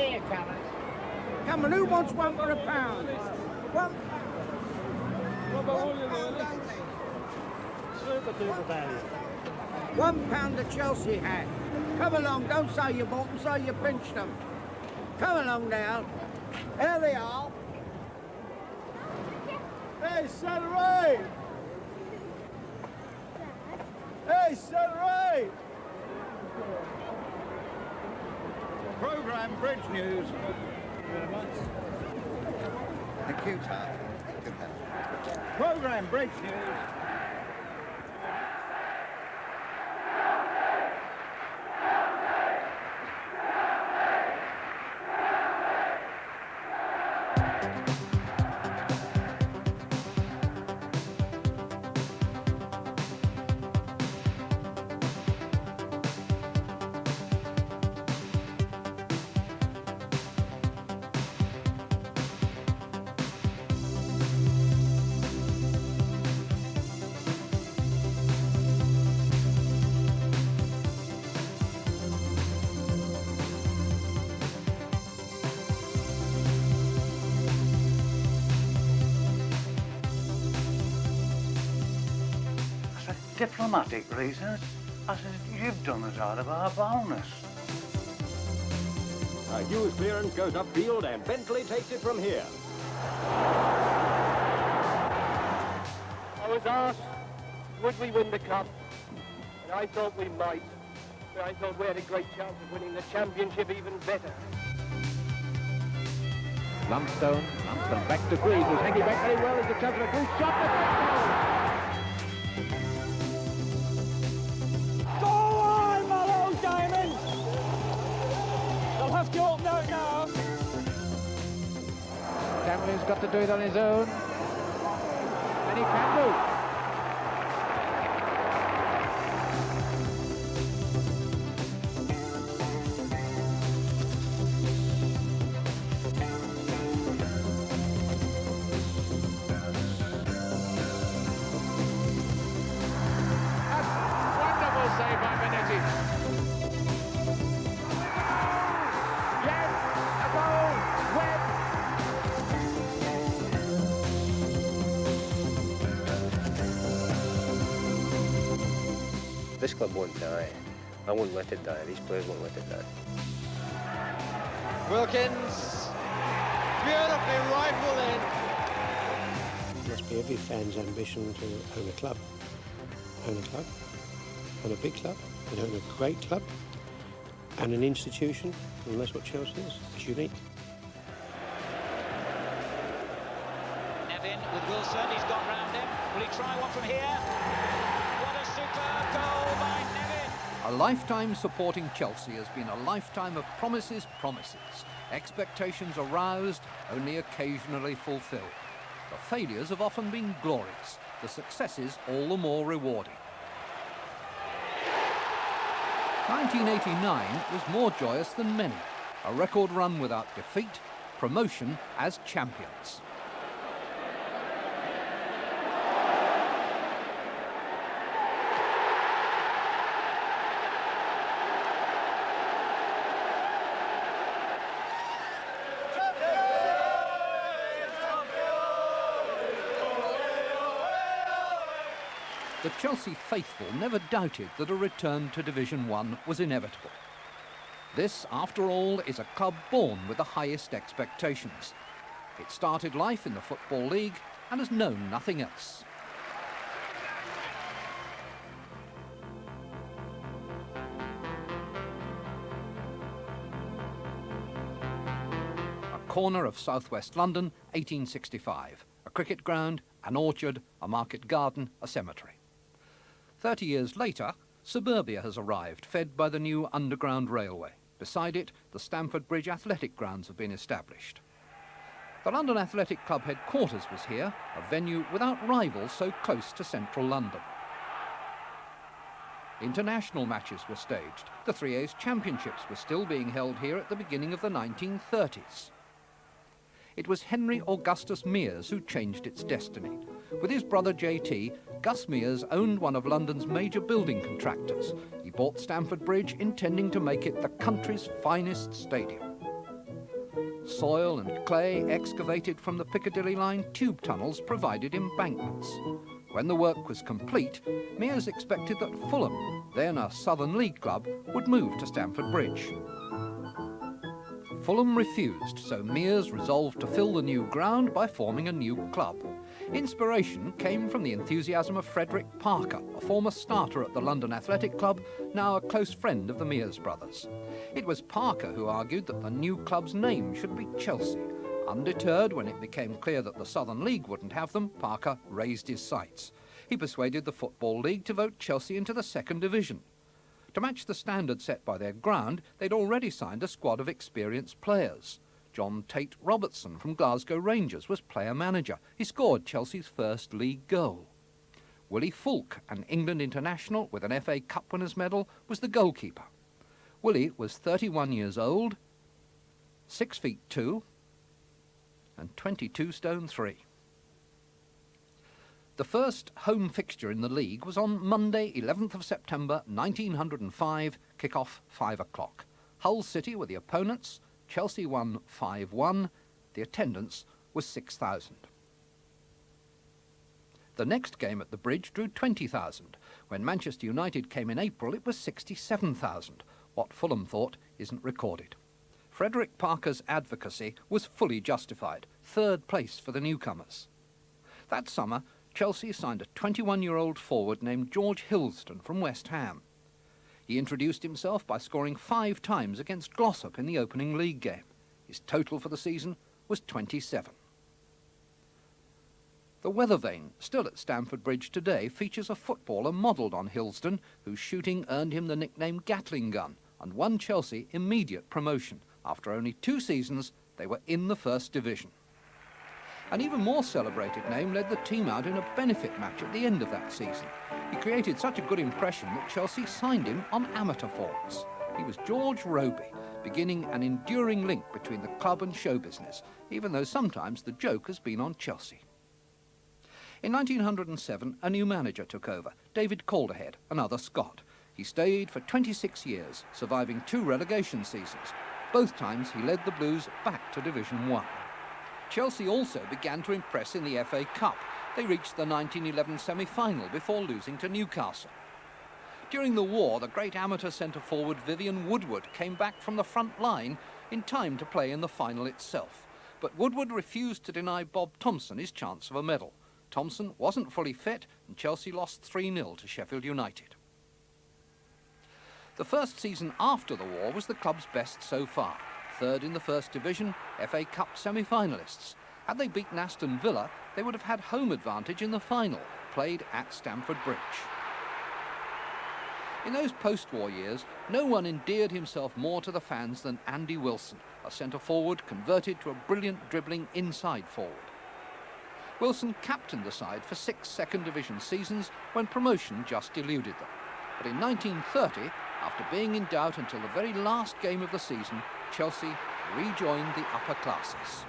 here, fellas. Come on, who wants one for £1? One. £1 the Chelsea hat. Come along, don't say you bought them, say you pinched them. Come along now. There they are. Hey, Saturday! Hey, Saturday! Programme Bridge News. Thank you, Tom. Good man. Programme Bridge News. Diplomatic reasons. I said, you've done us out of our bonus. Hughes' clearance goes upfield and Bentley takes it from here. I was asked, would we win the cup? And I thought we might. But I thought we had a great chance of winning the championship even better. Lumstone back to Greaves, who's hanging back very well as the chance of a good shot. Cameron's got to do it on his own, and he can do. A wonderful save by Benetti. Yes, a goal, Webb. This club won't die. I won't let it die. These players won't let it die. Wilkins, beautifully rifled in. It must be every fan's ambition to own a club. Own a club, own a big club, and own a great club, and an institution, and that's what Chelsea is. It's unique. Nevin with Wilson, he's got round him. Will he try one from here? What a superb goal by Nevin! A lifetime supporting Chelsea has been a lifetime of promises, expectations aroused, only occasionally fulfilled. The failures have often been glorious, the successes all the more rewarding. 1989 was more joyous than many. A record run without defeat, promotion as champions. The Chelsea faithful never doubted that a return to Division 1 was inevitable. This, after all, is a club born with the highest expectations. It started life in the Football League and has known nothing else. A corner of southwest London, 1865. A cricket ground, an orchard, a market garden, a cemetery. 30 years later, suburbia has arrived, fed by the new underground railway. Beside it, the Stamford Bridge Athletic Grounds have been established. The London Athletic Club headquarters was here, a venue without rivals so close to central London. International matches were staged. The 3A's championships were still being held here at the beginning of the 1930s. It was Henry Augustus Mears who changed its destiny. With his brother JT, Gus Mears owned one of London's major building contractors. He bought Stamford Bridge intending to make it the country's finest stadium. Soil and clay excavated from the Piccadilly line tube tunnels provided embankments. When the work was complete, Mears expected that Fulham, then a Southern League club, would move to Stamford Bridge. Fulham refused, so Mears resolved to fill the new ground by forming a new club. Inspiration came from the enthusiasm of Frederick Parker, a former starter at the London Athletic Club, now a close friend of the Mears brothers. It was Parker who argued that the new club's name should be Chelsea. Undeterred when it became clear that the Southern League wouldn't have them, Parker raised his sights. He persuaded the Football League to vote Chelsea into the second division. To match the standard set by their ground, they'd already signed a squad of experienced players. John Tate Robertson from Glasgow Rangers was player-manager. He scored Chelsea's first league goal. Willie Fulk, an England international with an FA Cup winners' medal, was the goalkeeper. Willie was 31 years old, 6 feet 2, and 22 stone 3. The first home fixture in the league was on Monday, 11th of September 1905, kick-off 5 o'clock. Hull City were the opponents. Chelsea won 5-1. The attendance was 6,000. The next game at the Bridge drew 20,000. When Manchester United came in April, it was 67,000. What Fulham thought isn't recorded. Frederick Parker's advocacy was fully justified. Third place for the newcomers. That summer, Chelsea signed a 21-year-old forward named George Hillston from West Ham. He introduced himself by scoring 5 times against Glossop in the opening league game. His total for the season was 27. The weather vane, still at Stamford Bridge today, features a footballer modelled on Hillston, whose shooting earned him the nickname Gatling Gun and won Chelsea immediate promotion. After only 2 seasons, they were in the first division. An even more celebrated name led the team out in a benefit match at the end of that season. He created such a good impression that Chelsea signed him on amateur forms. He was George Roby, beginning an enduring link between the club and show business, even though sometimes the joke has been on Chelsea. In 1907, a new manager took over, David Calderhead, another Scot. He stayed for 26 years, surviving 2 relegation seasons. Both times he led the Blues back to Division 1. Chelsea also began to impress in the FA Cup. They reached the 1911 semi-final before losing to Newcastle. During the war, the great amateur centre-forward Vivian Woodward came back from the front line in time to play in the final itself. But Woodward refused to deny Bob Thompson his chance of a medal. Thompson wasn't fully fit, and Chelsea lost 3-0 to Sheffield United. The first season after the war was the club's best so far. Third in the first division, FA Cup semi-finalists. Had they beaten Aston Villa, they would have had home advantage in the final, played at Stamford Bridge. In those post-war years, no one endeared himself more to the fans than Andy Wilson, a centre-forward converted to a brilliant dribbling inside forward. Wilson captained the side for 6 second division seasons when promotion just eluded them. But in 1930, after being in doubt until the very last game of the season, Chelsea rejoined the upper classes.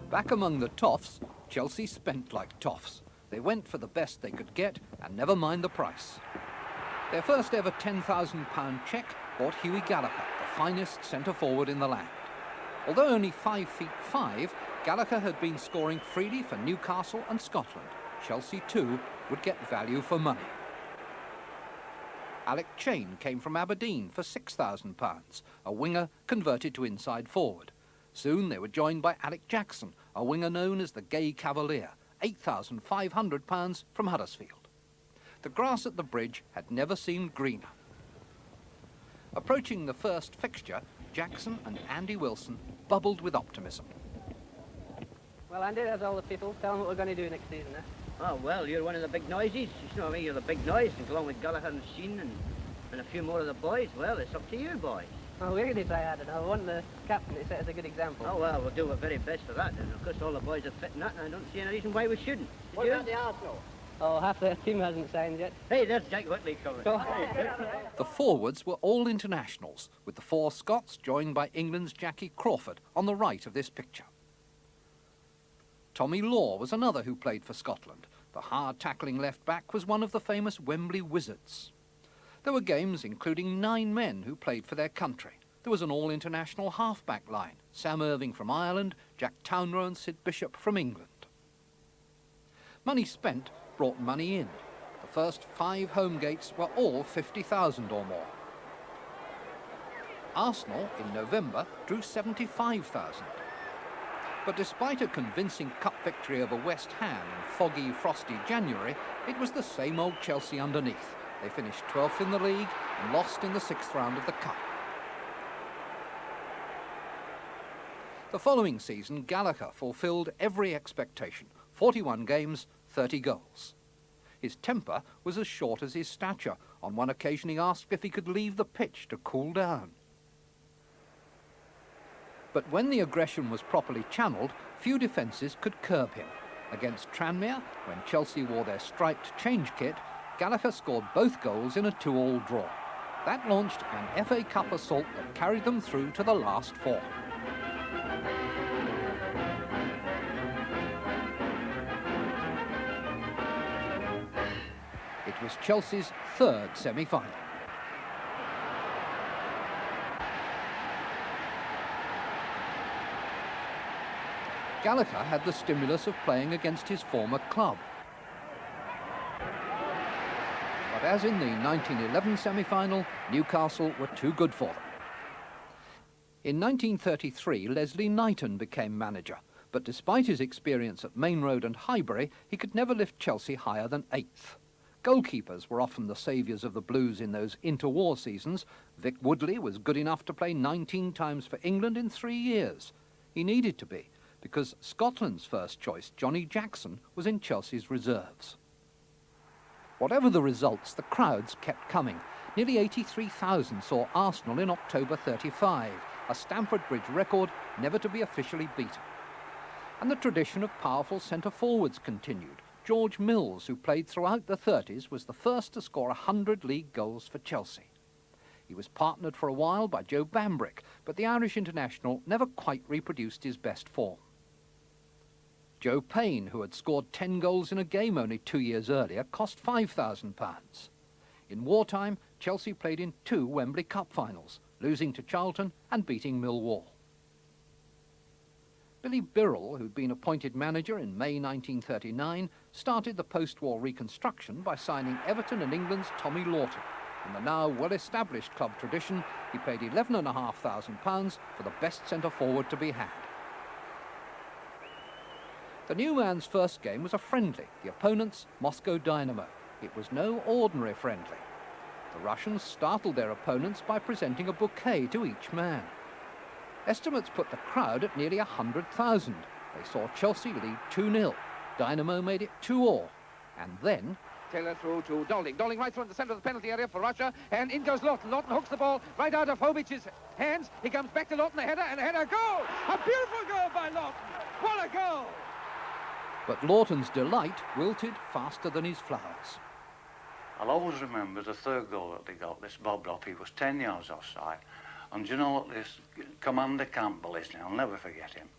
Back among the toffs, Chelsea spent like toffs. They went for the best they could get and never mind the price. Their first ever £10,000 cheque bought Hughie Gallagher, the finest centre-forward in the land. Although only 5 feet 5, Gallagher had been scoring freely for Newcastle and Scotland. Chelsea too would get value for money. Alec Chain came from Aberdeen for £6,000, a winger converted to inside forward. Soon they were joined by Alec Jackson, a winger known as the Gay Cavalier, £8,500 from Huddersfield. The grass at the Bridge had never seemed greener. Approaching the first fixture, Jackson and Andy Wilson bubbled with optimism. Well, Andy, there's all the people. Tell them what we're going to do next season, eh? Oh, well, you're one of the big noises. You know what I mean? You're the big noise, and along with Gallagher and Sheen and a few more of the boys. Well, it's up to you, boys. Oh, we're going to try hard enough. I want the captain to set us a good example. Oh, well, we'll do our very best for that. And, of course, all the boys are fit in that, and I don't see any reason why we shouldn't. What about the Arsenal? Oh, half their team hasn't signed yet. Hey, there's Jack Whitley coming. The forwards were all internationals, with the 4 Scots joined by England's Jackie Crawford on the right of this picture. Tommy Law was another who played for Scotland. The hard-tackling left-back was one of the famous Wembley Wizards. There were games including 9 men who played for their country. There was an all-international half-back line, Sam Irving from Ireland, Jack Townrow and Sid Bishop from England. Money spent brought money in. The first 5 home gates were all 50,000 or more. Arsenal, in November, drew 75,000. But despite a convincing cup victory over West Ham in foggy, frosty January, it was the same old Chelsea underneath. They finished 12th in the league and lost in the 6th round of the cup. The following season, Gallagher fulfilled every expectation. 41 games, 30 goals. His temper was as short as his stature. On one occasion he asked if he could leave the pitch to cool down. But when the aggression was properly channelled, few defences could curb him. Against Tranmere, when Chelsea wore their striped change kit, Gallagher scored both goals in a 2-2 draw. That launched an FA Cup assault that carried them through to the last 4. It was Chelsea's 3rd semi-final. Gallagher had the stimulus of playing against his former club. But as in the 1911 semi-final, Newcastle were too good for them. In 1933, Leslie Knighton became manager, but despite his experience at Main Road and Highbury, he could never lift Chelsea higher than 8th. Goalkeepers were often the saviours of the Blues in those interwar seasons. Vic Woodley was good enough to play 19 times for England in 3 years. He needed to be, because Scotland's first choice, Johnny Jackson, was in Chelsea's reserves. Whatever the results, the crowds kept coming. Nearly 83,000 saw Arsenal in October 35, a Stamford Bridge record never to be officially beaten. And the tradition of powerful centre-forwards continued. George Mills, who played throughout the 30s, was the first to score 100 league goals for Chelsea. He was partnered for a while by Joe Bambrick, but the Irish international never quite reproduced his best form. Joe Payne, who had scored 10 goals in a game only 2 years earlier, cost £5,000. In wartime, Chelsea played in 2 Wembley Cup finals, losing to Charlton and beating Millwall. Billy Birrell, who'd been appointed manager in May 1939, started the post-war reconstruction by signing Everton and England's Tommy Doherty. In the now well-established club tradition, he paid £11,500 for the best centre-forward to be had. The new man's first game was a friendly, the opponent's Moscow Dynamo. It was no ordinary friendly. The Russians startled their opponents by presenting a bouquet to each man. Estimates put the crowd at nearly 100,000. They saw Chelsea lead 2-0. Dynamo made it 2-2. And then... Taylor through to Doling. Doling right through in the centre of the penalty area for Russia. And in goes Lawton. Lawton hooks the ball right out of Hovic's hands. He comes back to Lawton, a header, and a header. Goal! A beautiful goal by Lawton. What a goal! But Lawton's delight wilted faster than his flowers. I'll always remember the 3rd goal that they got, this Bob Ropp. He was 10 yards offside. And do you know what this Commander Campbell is now? I'll never forget him.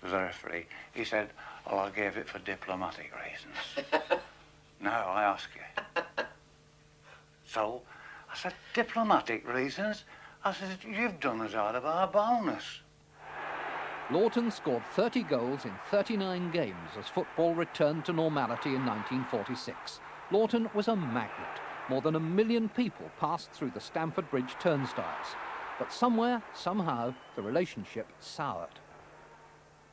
As a referee, he said, "Oh, I gave it for diplomatic reasons." Now I ask you. So I said, "Diplomatic reasons?" I said, "You've done us out of our bonus." Lawton scored 30 goals in 39 games as football returned to normality in 1946. Lawton was a magnet. More than 1 million people passed through the Stamford Bridge turnstiles. But somewhere, somehow, the relationship soured.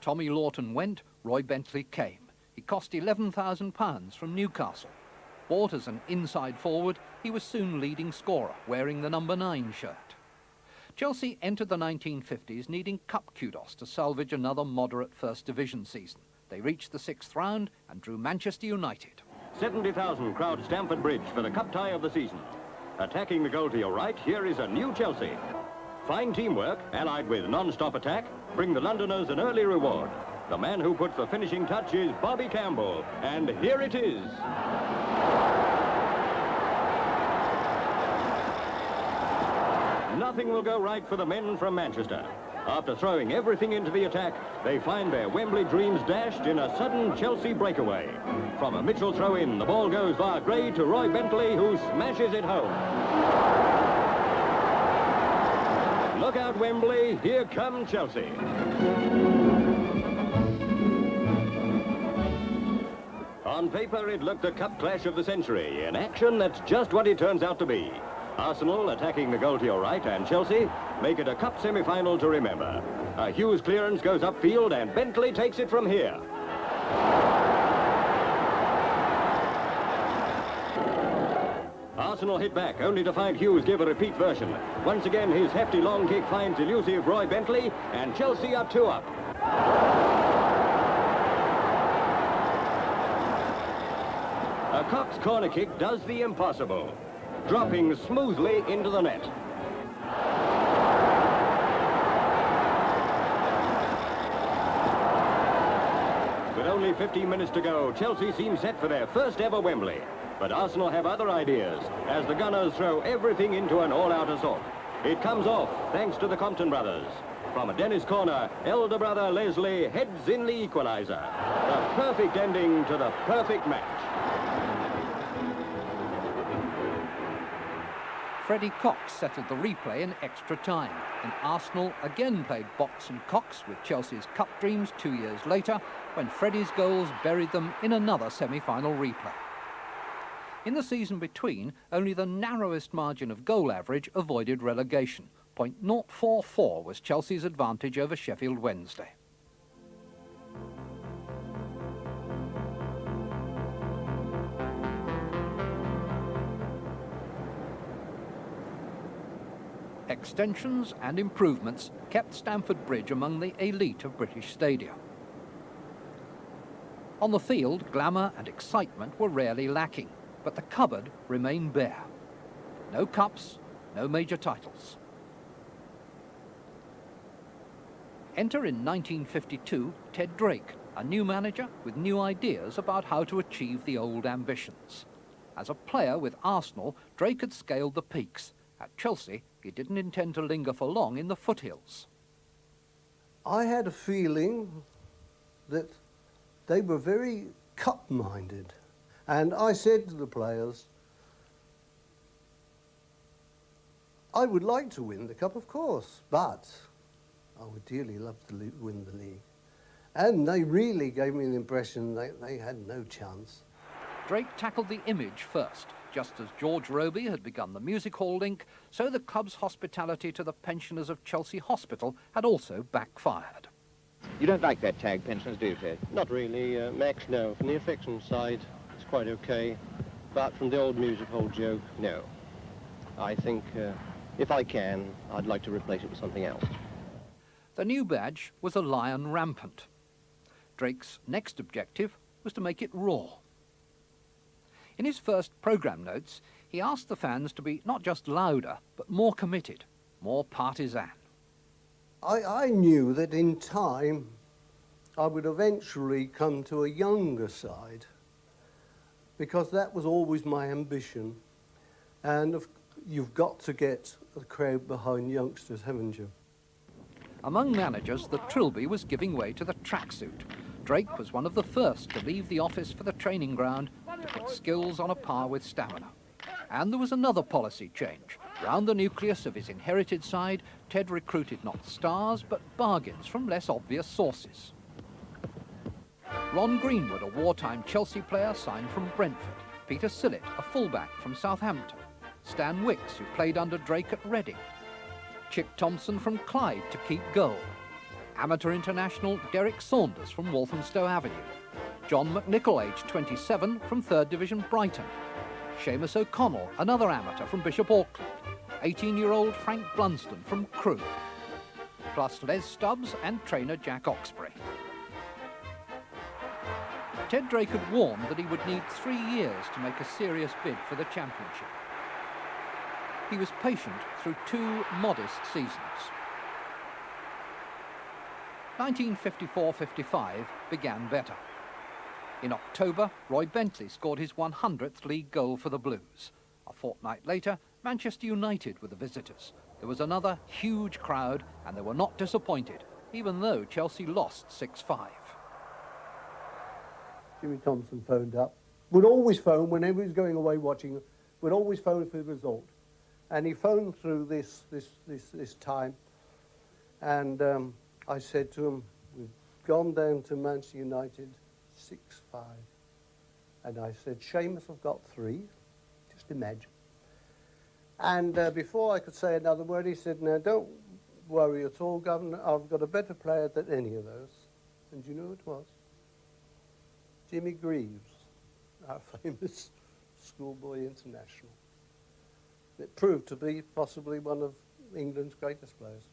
Tommy Lawton went, Roy Bentley came. He cost £11,000 from Newcastle. Bought as an inside forward, he was soon leading scorer, wearing the number 9 shirt. Chelsea entered the 1950s needing cup kudos to salvage another moderate First Division season. They reached the 6th round and drew Manchester United. 70,000 crowd Stamford Bridge for the cup tie of the season. Attacking the goal to your right, here is a new Chelsea. Fine teamwork, allied with non-stop attack, bring the Londoners an early reward. The man who puts the finishing touch is Bobby Campbell, and here it is. Nothing will go right for the men from Manchester. After throwing everything into the attack, they find their Wembley dreams dashed in a sudden Chelsea breakaway. From a Mitchell throw-in, the ball goes via Gray to Roy Bentley, who smashes it home. Look out, Wembley, here come Chelsea. On paper, it looked the cup clash of the century. In action, that's just what it turns out to be. Arsenal attacking the goal to your right, and Chelsea make it a cup semi-final to remember. A Hughes clearance goes upfield, and Bentley takes it from here. Arsenal hit back, only to find Hughes give a repeat version. Once again, his hefty long kick finds elusive Roy Bentley, and Chelsea are 2 up. A Cox corner kick does the impossible, dropping smoothly into the net. With only 15 minutes to go, Chelsea seem set for their first ever Wembley. But Arsenal have other ideas, as the Gunners throw everything into an all-out assault. It comes off, thanks to the Compton brothers. From a Dennis corner, elder brother Leslie heads in the equaliser. The perfect ending to the perfect match. Freddie Cox settled the replay in extra time, and Arsenal again played box and Cox with Chelsea's cup dreams 2 years later, when Freddie's goals buried them in another semi-final replay. In the season between, only the narrowest margin of goal average avoided relegation. .044 was Chelsea's advantage over Sheffield Wednesday. Extensions and improvements kept Stamford Bridge among the elite of British stadia. On the field, glamour and excitement were rarely lacking, but the cupboard remained bare. No cups, no major titles. Enter in 1952 Ted Drake, a new manager with new ideas about how to achieve the old ambitions. As a player with Arsenal, Drake had scaled the peaks. At Chelsea, he didn't intend to linger for long in the foothills. I had a feeling that they were very cup-minded. And I said to the players, I would like to win the cup, of course, but I would dearly love to win the league. And they really gave me the impression that they had no chance. Drake tackled the image first. Just as George Roby had begun the music hall link, so the club's hospitality to the pensioners of Chelsea Hospital had also backfired. You don't like that tag, pensioners, do you, Ted? Not really, Max, no. From the affection side, it's quite okay. But from the old music hall joke, no. I think, if I can, I'd like to replace it with something else. The new badge was a lion rampant. Drake's next objective was to make it raw. In his first programme notes, he asked the fans to be not just louder, but more committed, more partisan. I knew that in time I would eventually come to a younger side, because that was always my ambition. And you've got to get a crowd behind youngsters, haven't you? Among managers, the Trilby was giving way to the tracksuit. Drake was one of the first to leave the office for the training ground to put skills on a par with stamina. And there was another policy change. Round the nucleus of his inherited side, Ted recruited not stars, but bargains from less obvious sources. Ron Greenwood, a wartime Chelsea player, signed from Brentford. Peter Sillett, a fullback from Southampton. Stan Wicks, who played under Drake at Reading. Chick Thompson from Clyde to keep goal. Amateur international Derek Saunders from Walthamstow Avenue. John McNichol, aged 27, from 3rd Division Brighton. Seamus O'Connell, another amateur from Bishop Auckland. 18-year-old Frank Blunston from Crewe. Plus Les Stubbs and trainer Jack Oxbury. Ted Drake had warned that he would need 3 years to make a serious bid for the championship. He was patient through 2 modest seasons. 1954-55 began better. In October, Roy Bentley scored his 100th league goal for the Blues. A fortnight later, Manchester United were the visitors. There was another huge crowd, and they were not disappointed, even though Chelsea lost 6-5. Jimmy Thompson phoned up. Would always phone whenever he was going away watching, would always phone for the result. And he phoned through this time, and I said to him, we've gone down to Manchester United 6-5. And I said, Seamus have got 3, just imagine. And before I could say another word, he said, now don't worry at all, Governor, I've got a better player than any of those. And do you know who it was? Jimmy Greaves, our famous schoolboy international. It proved to be possibly one of England's greatest players.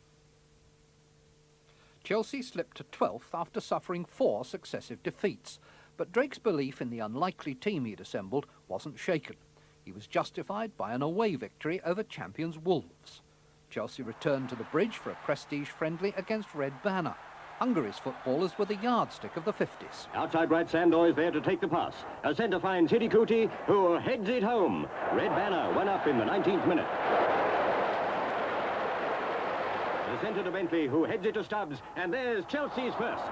Chelsea slipped to 12th after suffering 4 successive defeats, but Drake's belief in the unlikely team he'd assembled wasn't shaken. He was justified by an away victory over champions Wolves. Chelsea returned to the Bridge for a prestige friendly against Red Banner. Hungary's footballers were the yardstick of the 50s. Outside right, Sandoy is there to take the pass. A centre finds Hitty Kuti, who heads it home. Red Banner went up in the 19th minute. The centre to Bentley, who heads it to Stubbs, and there's Chelsea's first.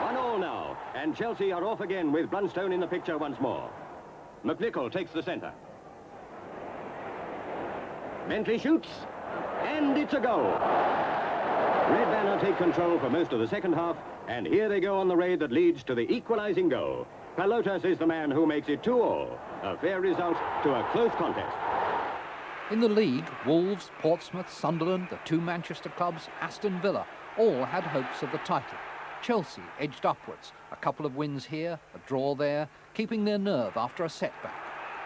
1-1 now, and Chelsea are off again with Blunstone in the picture once more. McNichol takes the centre. Bentley shoots, and it's a goal. Red Banner take control for most of the second half, and here they go on the raid that leads to the equalising goal. Pelotas is the man who makes it 2-2, a fair result to a close contest. In the league, Wolves, Portsmouth, Sunderland, the 2 Manchester clubs, Aston Villa, all had hopes of the title. Chelsea edged upwards, a couple of wins here, a draw there, keeping their nerve after a setback.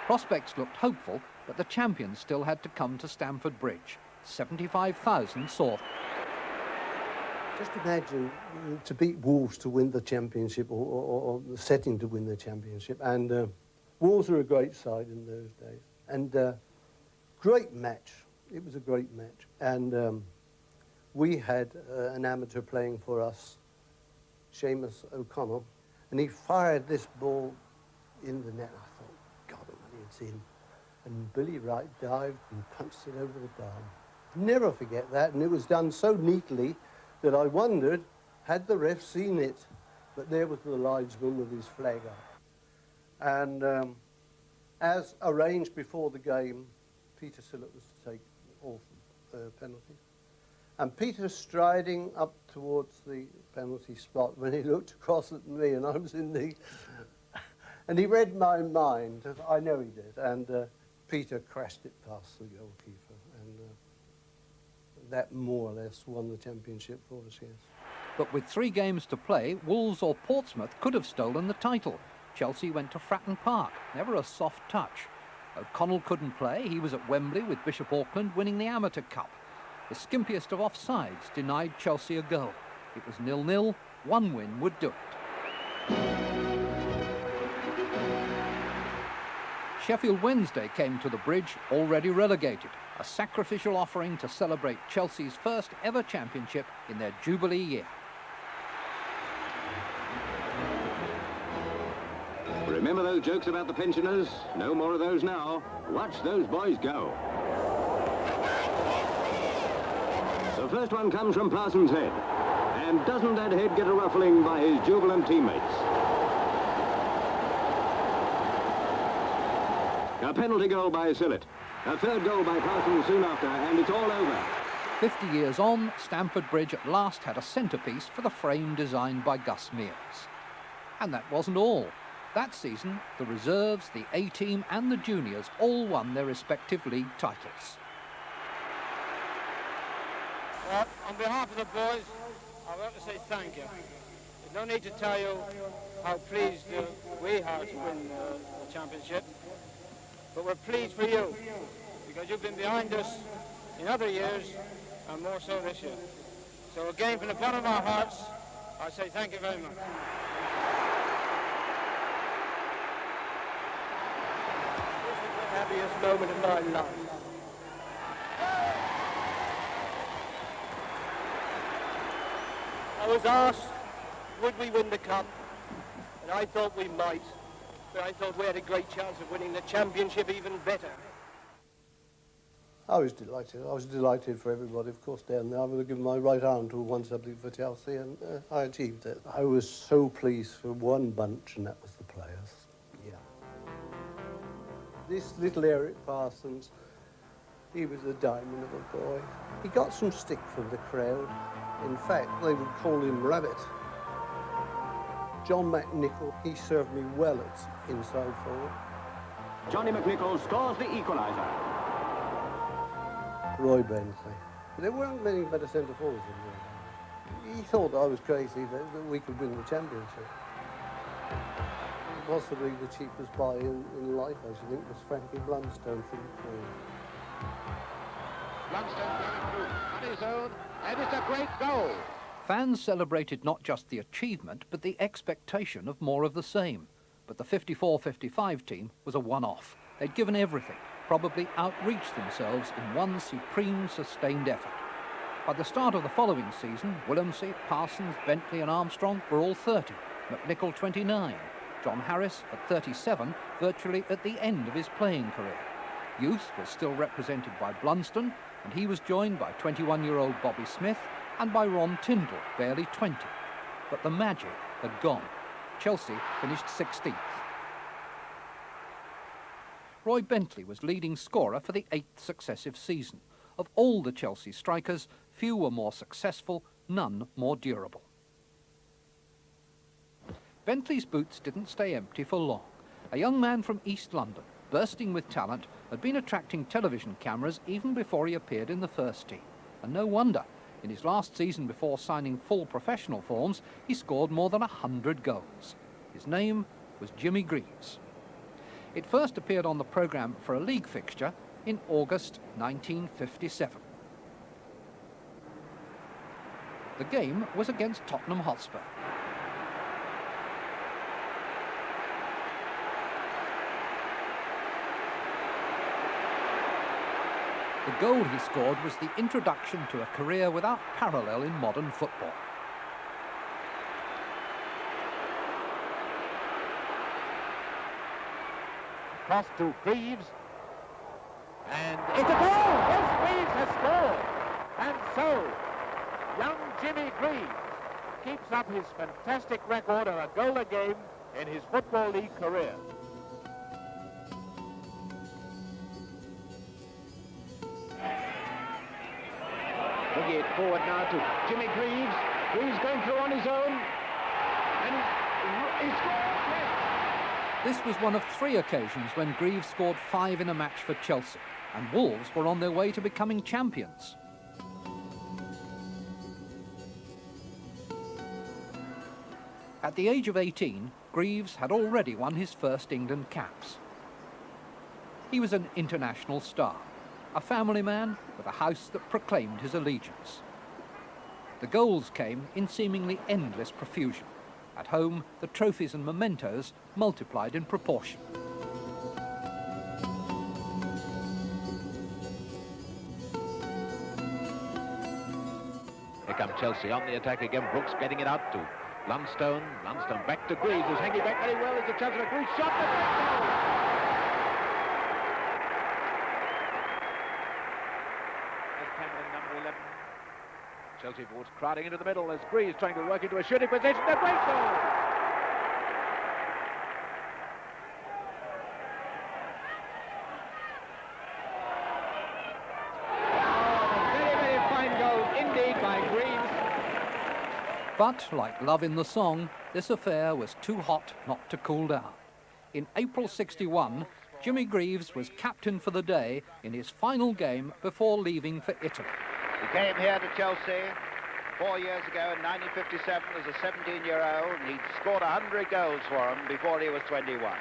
Prospects looked hopeful, but the champions still had to come to Stamford Bridge. 75,000 saw them. Just imagine to beat Wolves to win the championship, or the setting to win the championship. And Wolves were a great side in those days. And great match. It was a great match. And we had an amateur playing for us, Seamus O'Connell, and he fired this ball in the net. I thought, God almighty, it's in. And Billy Wright dived and punched it over the bar. Never forget that, and it was done so neatly that I wondered, had the ref seen it? But there was the linesman with his flag up. And as arranged before the game, Peter Sillett was to take all penalties. And Peter striding up towards the penalty spot when he looked across at me, and I was in the... and he read my mind, I know he did, and Peter crashed it past the goalkeeper, and that more or less won the championship for us, yes. But with 3 games to play, Wolves or Portsmouth could have stolen the title. Chelsea went to Fratton Park, never a soft touch. O'Connell couldn't play, he was at Wembley with Bishop Auckland winning the Amateur Cup. The skimpiest of offsides denied Chelsea a goal. It was 0-0, 1 win would do it. Sheffield Wednesday came to the Bridge already relegated, a sacrificial offering to celebrate Chelsea's first ever championship in their Jubilee year. Remember those jokes about the pensioners? No more of those now. Watch those boys go. The first one comes from Parsons' head. And doesn't that head get a ruffling by his jubilant teammates? A penalty goal by Sillett. A third goal by Parsons soon after, and it's all over. 50 years on, Stamford Bridge at last had a centrepiece for the frame designed by Gus Mears. And that wasn't all. That season, the reserves, the A-team and the juniors all won their respective league titles. Well, on behalf of the boys, I want to say thank you. There's no need to tell you how pleased we are to win the championship, but we're pleased for you, because you've been behind us in other years, and more so this year. So again, from the bottom of our hearts, I say thank you very much. Happiest moment of my life. I was asked, would we win the cup? And I thought we might, but I thought we had a great chance of winning the championship even better. I was delighted. I was delighted for everybody, of course, down there. I would have given my right arm to have won something for Chelsea, and I achieved it. I was so pleased for one bunch, and that was the players. Yeah. This little Eric Parsons, he was a diamond of a boy. He got some stick from the crowd. In fact, they would call him Rabbit. John McNichol, he served me well at inside forward. Johnny McNichol scores the equaliser. Roy Bentley. There weren't many better centre forwards than Roy Bentley. He thought I was crazy that we could win the championship. Possibly the cheapest buy in life, I should think, was Frankie Blunstone from the Queen. Blunstone going through on his own, and it's a great goal. Fans celebrated not just the achievement, but the expectation of more of the same. But the 54-55 team was a one-off. They'd given everything, probably outreached themselves in one supreme sustained effort. By the start of the following season, Willemse, Parsons, Bentley and Armstrong were all 30, McNichol 29, John Harris at 37, virtually at the end of his playing career. Youth was still represented by Blunstone, and he was joined by 21-year-old Bobby Smith and by Ron Tyndall, barely 20. But the magic had gone. Chelsea finished 16th. Roy Bentley was leading scorer for the 8th successive season. Of all the Chelsea strikers, few were more successful, none more durable. Bentley's boots didn't stay empty for long. A young man from East London, bursting with talent, had been attracting television cameras even before he appeared in the first team. And no wonder. In his last season before signing full professional forms, he scored more than 100 goals. His name was Jimmy Greaves. It first appeared on the programme for a league fixture in August 1957. The game was against Tottenham Hotspur. The goal he scored was the introduction to a career without parallel in modern football. Cross to Greaves, and it's a goal! Yes, Greaves has scored! And so, young Jimmy Greaves keeps up his fantastic record of a goal a game in his Football League career. Looking it forward now to Jimmy Greaves. Greaves going through on his own, and he scores! This was one of 3 occasions when Greaves scored 5 in a match for Chelsea, and Wolves were on their way to becoming champions. At the age of 18, Greaves had already won his first England caps. He was an international star, a family man with a house that proclaimed his allegiance. The goals came in seemingly endless profusion. At home, the trophies and mementos multiplied in proportion. Here come Chelsea on the attack again. Brooks getting it out to Blunstone. Blunstone back to Greaves, who's hanging back very well. It's a chance for a Greaves shot. As Cameron, number 11. Chelsea forwards crowding into the middle as Greaves trying to work into a shooting position. A great goal! But, like Love in the Song, this affair was too hot not to cool down. In April '61, Jimmy Greaves was captain for the day in his final game before leaving for Italy. He came here to Chelsea 4 years ago in 1957 as a 17-year-old, and he'd scored 100 goals for them before he was 21.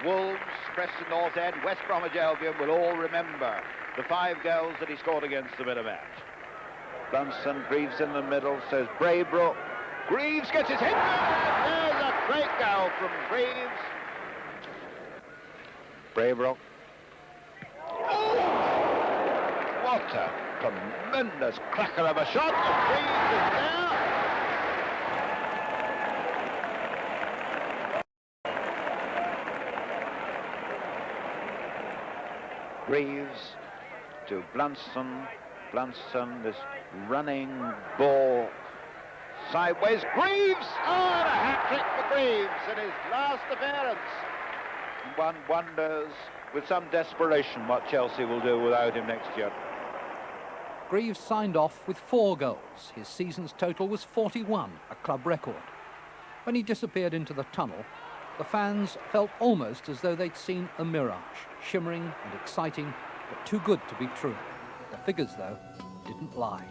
Wolves, Preston North End, West Bromwich Albion will all remember the 5 goals that he scored against them in a match. Blunstone, Greaves in the middle, says Braybrook. Greaves gets his head down. There's a great goal from Greaves. Braybrook. Oh! What a tremendous cracker of a shot. And Greaves is there. Greaves to Blunston. Blunston, this running ball sideways. Greaves! Oh, and a hat-trick for Greaves in his last appearance. One wonders, with some desperation, what Chelsea will do without him next year. Greaves signed off with 4 goals. His season's total was 41, a club record. When he disappeared into the tunnel, the fans felt almost as though they'd seen a mirage, shimmering and exciting, but too good to be true. The figures, though, didn't lie.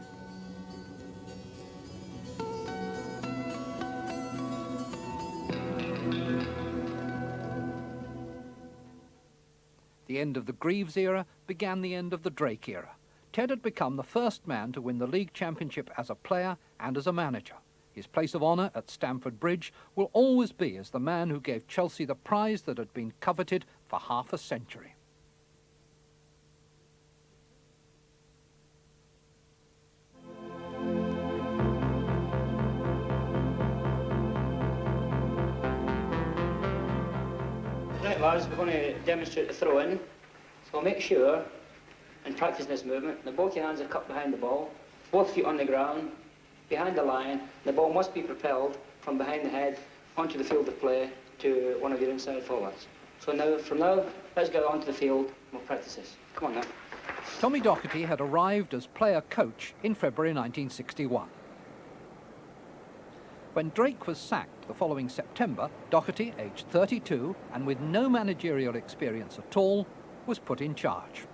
The end of the Greaves era began the end of the Drake era. Ted had become the first man to win the league championship as a player and as a manager. His place of honour at Stamford Bridge will always be as the man who gave Chelsea the prize that had been coveted for half a century. Right, lads, we're going to demonstrate the throw-in. So make sure, in practicing this movement, that both your hands are cupped behind the ball, both feet on the ground, behind the line. The ball must be propelled from behind the head onto the field of play to one of your inside forwards. So now, from now, let's get onto the field and we'll practice this. Come on now. Tommy Doherty had arrived as player-coach in February 1961. When Drake was sacked the following September, Doherty, aged 32 and with no managerial experience at all, was put in charge.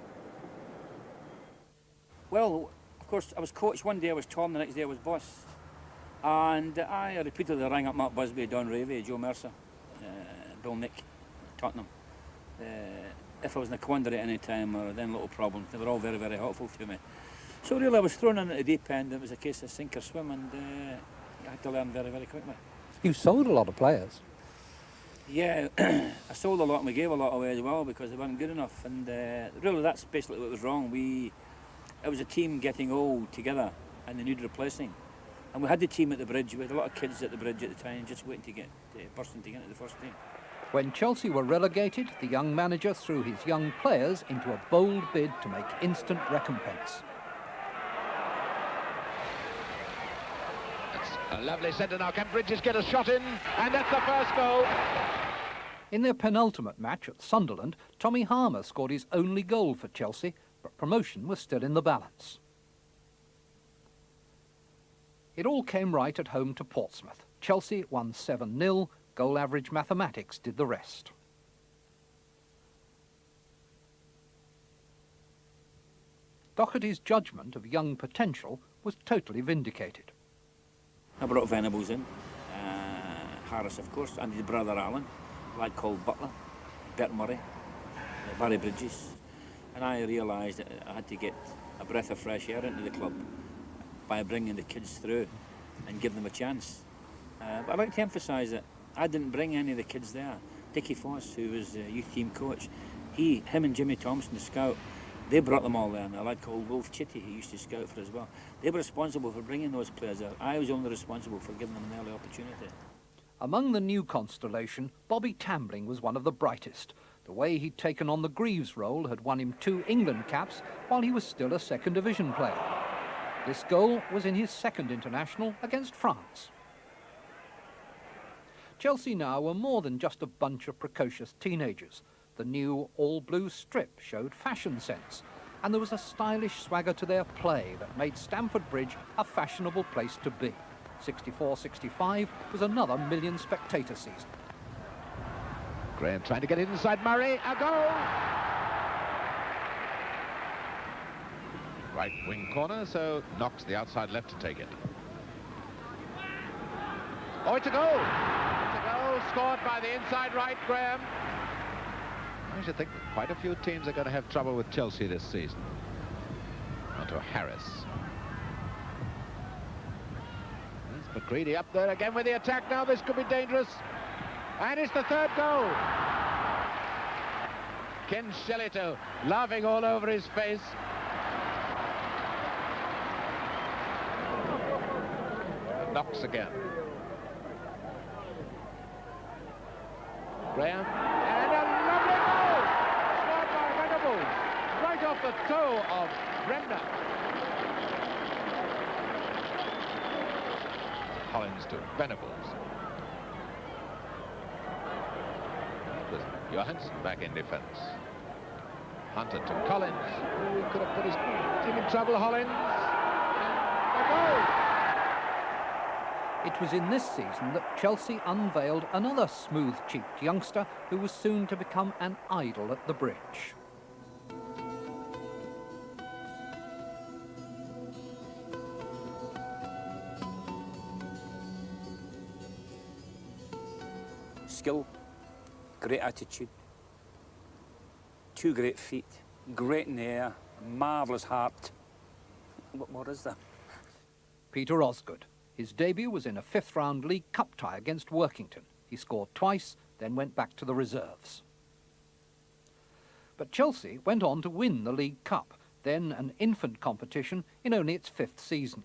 Well, of course, I was coach one day, I was Tom, the next day I was boss. And I repeatedly rang up Mark Busby, Don Ravey, Joe Mercer, Bill Nick, Tottenham. If I was in a quandary at any time or then little problems, they were all very, very helpful to me. So really I was thrown in at the deep end. It was a case of sink or swim, and I had to learn very, very quickly. You sold a lot of players. Yeah, I sold a lot and we gave a lot away as well because they weren't good enough. And really that's basically what was wrong. It was a team getting old together and they needed replacing. And we had the team at the Bridge. We had a lot of kids at the Bridge at the time just waiting to get bursting to get into the first team. When Chelsea were relegated, the young manager threw his young players into a bold bid to make instant recompense. That's a lovely centre now. Can Bridges get a shot in? And that's the first goal. In their penultimate match at Sunderland, Tommy Harmer scored his only goal for Chelsea, but promotion was still in the balance. It all came right at home to Portsmouth. Chelsea won 7-0. Goal average mathematics did the rest. Doherty's judgment of young potential was totally vindicated. I brought Venables in, Harris of course, and his brother Alan, a lad called Butler, Bert Murray, Barry Bridges, and I realised that I had to get a breath of fresh air into the club by bringing the kids through and give them a chance. But I'd like to emphasise that I didn't bring any of the kids there. Dickie Foss, who was the youth team coach, him and Jimmy Thompson, the scout, they brought them all there. And a lad called Wolf Chitty, who used to scout for as well. They were responsible for bringing those players there. I was only responsible for giving them an early opportunity. Among the new constellation, Bobby Tambling was one of the brightest. The way he'd taken on the Greaves role had won him 2 England caps while he was still a second division player. This goal was in his second international against France. Chelsea now were more than just a bunch of precocious teenagers. The new all-blue strip showed fashion sense, and there was a stylish swagger to their play that made Stamford Bridge a fashionable place to be. 64-65 was another million spectator season. Graham trying to get it inside Murray, a goal! Right wing corner, so Knox the outside left to take it. Oh, it's a goal! It's a goal scored by the inside right, Graham. I should think that quite a few teams are going to have trouble with Chelsea this season. Onto Harris. There's McCready up there again with the attack now. This could be dangerous. And it's the third goal. Ken Shellito laughing all over his face. Knox again. Graham. And a lovely goal! Scored by Venables. Right off the toe of Bremner. Collins to Venables. With Johansson back in defence. Hunter to Collins. Oh, he could have put his team in trouble, Hollins. And a goal! It was in this season that Chelsea unveiled another smooth-cheeked youngster who was soon to become an idol at the Bridge. Skill, great attitude, 2 great feet, great in the air, marvellous heart. What more is there? Peter Osgood. His debut was in a 5th-round League Cup tie against Workington. He scored twice, then went back to the reserves. But Chelsea went on to win the League Cup, then an infant competition in only its 5th season.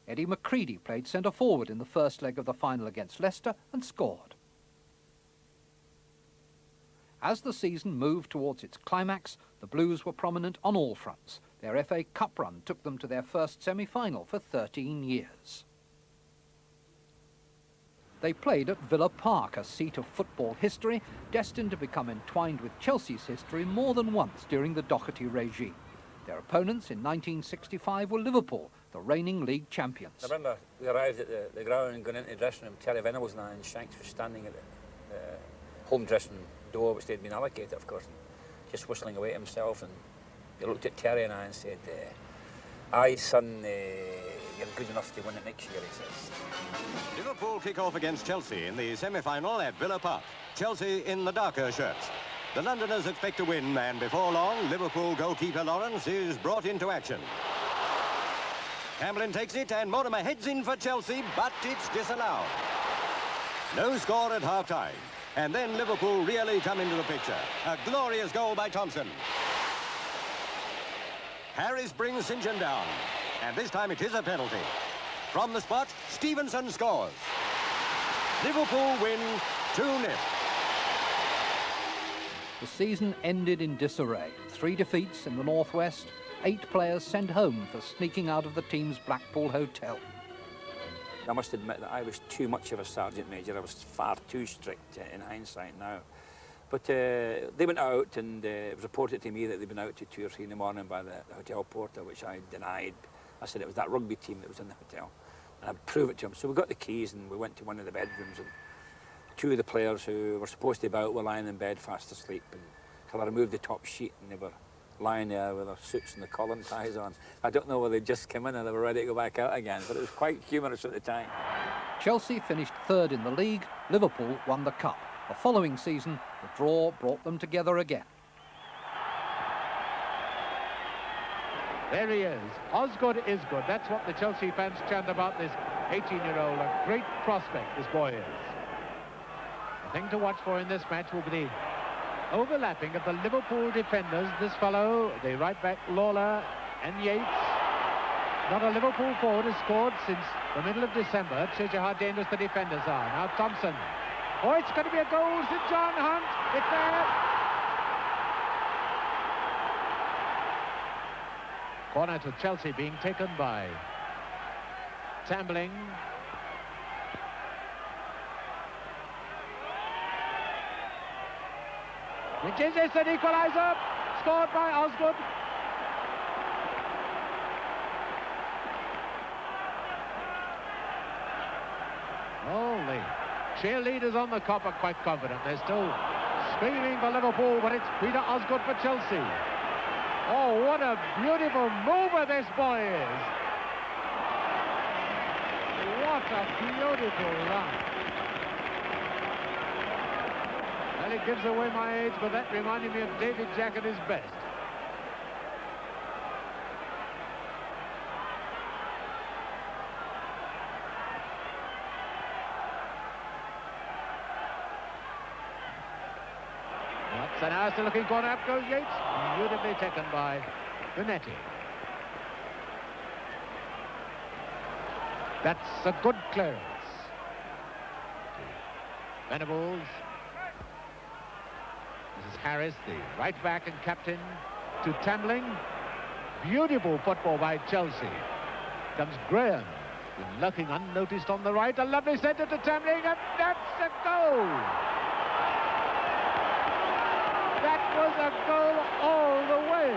Eddie McCready played centre-forward in the first leg of the final against Leicester and scored. As the season moved towards its climax, the Blues were prominent on all fronts. Their FA Cup run took them to their first semi-final for 13 years. They played at Villa Park, a seat of football history, destined to become entwined with Chelsea's history more than once during the Doherty regime. Their opponents in 1965 were Liverpool, the reigning league champions. I remember we arrived at the ground and going into the dressing room. Terry Venables and I and Shanks was standing at the home dressing door, which they'd been allocated, of course, and just whistling away to himself. And he looked at Terry and I and said, "Aye, son, you're good enough to win it next year," he says. Liverpool kick off against Chelsea in the semi-final at Villa Park. Chelsea in the darker shirts. The Londoners expect to win, and before long, Liverpool goalkeeper Lawrence is brought into action. Hamlin takes it, and Mortimer heads in for Chelsea, but it's disallowed. No score at half-time. And then Liverpool really come into the picture. A glorious goal by Thompson. Harris brings St. John down. And this time it is a penalty. From the spot, Stevenson scores. Liverpool win 2-0. The season ended in disarray. 3 defeats in the Northwest, 8 players sent home for sneaking out of the team's Blackpool hotel. I must admit that I was too much of a sergeant major. I was far too strict in hindsight now. But they went out, and it was reported to me that they'd been out to 2 or 3 in the morning by the hotel porter, which I denied. I said it was that rugby team that was in the hotel, and I'd prove it to him. So we got the keys and we went to one of the bedrooms, and 2 of the players who were supposed to be out were lying in bed fast asleep, and so I removed the top sheet and they were lying there with their suits and the collar and ties on. I don't know whether they'd just come in and they were ready to go back out again, but it was quite humorous at the time. Chelsea finished 3rd in the league. Liverpool won the cup. The following season, the draw brought them together again. There he is. Osgood is good. That's what the Chelsea fans chant about this 18-year-old. A great prospect this boy is. The thing to watch for in this match will be the overlapping of the Liverpool defenders. This fellow, the right back Lawler and Yates. Not a Liverpool forward has scored since the middle of December. It shows you how dangerous the defenders are. Now Thompson. Oh, it's going to be a goal. St. John Hunt. It's there. Corner to Chelsea being taken by Tambling. Which is an equaliser, scored by Osgood. Holy. Cheerleaders on the Kop are quite confident. They're still screaming for Liverpool, but it's Peter Osgood for Chelsea. Oh, what a beautiful mover this boy is. What a beautiful run. Well, it gives away my age, but that reminded me of David Jack at his best. So now it's a looking corner, up goes Yates, beautifully taken by Bonetti. That's a good clearance. Venables. This is Harris, the right back and captain, to Tambling. Beautiful football by Chelsea. Comes Graham, lurking unnoticed on the right. A lovely centre to Tamling, and that's a goal. That was a goal all the way.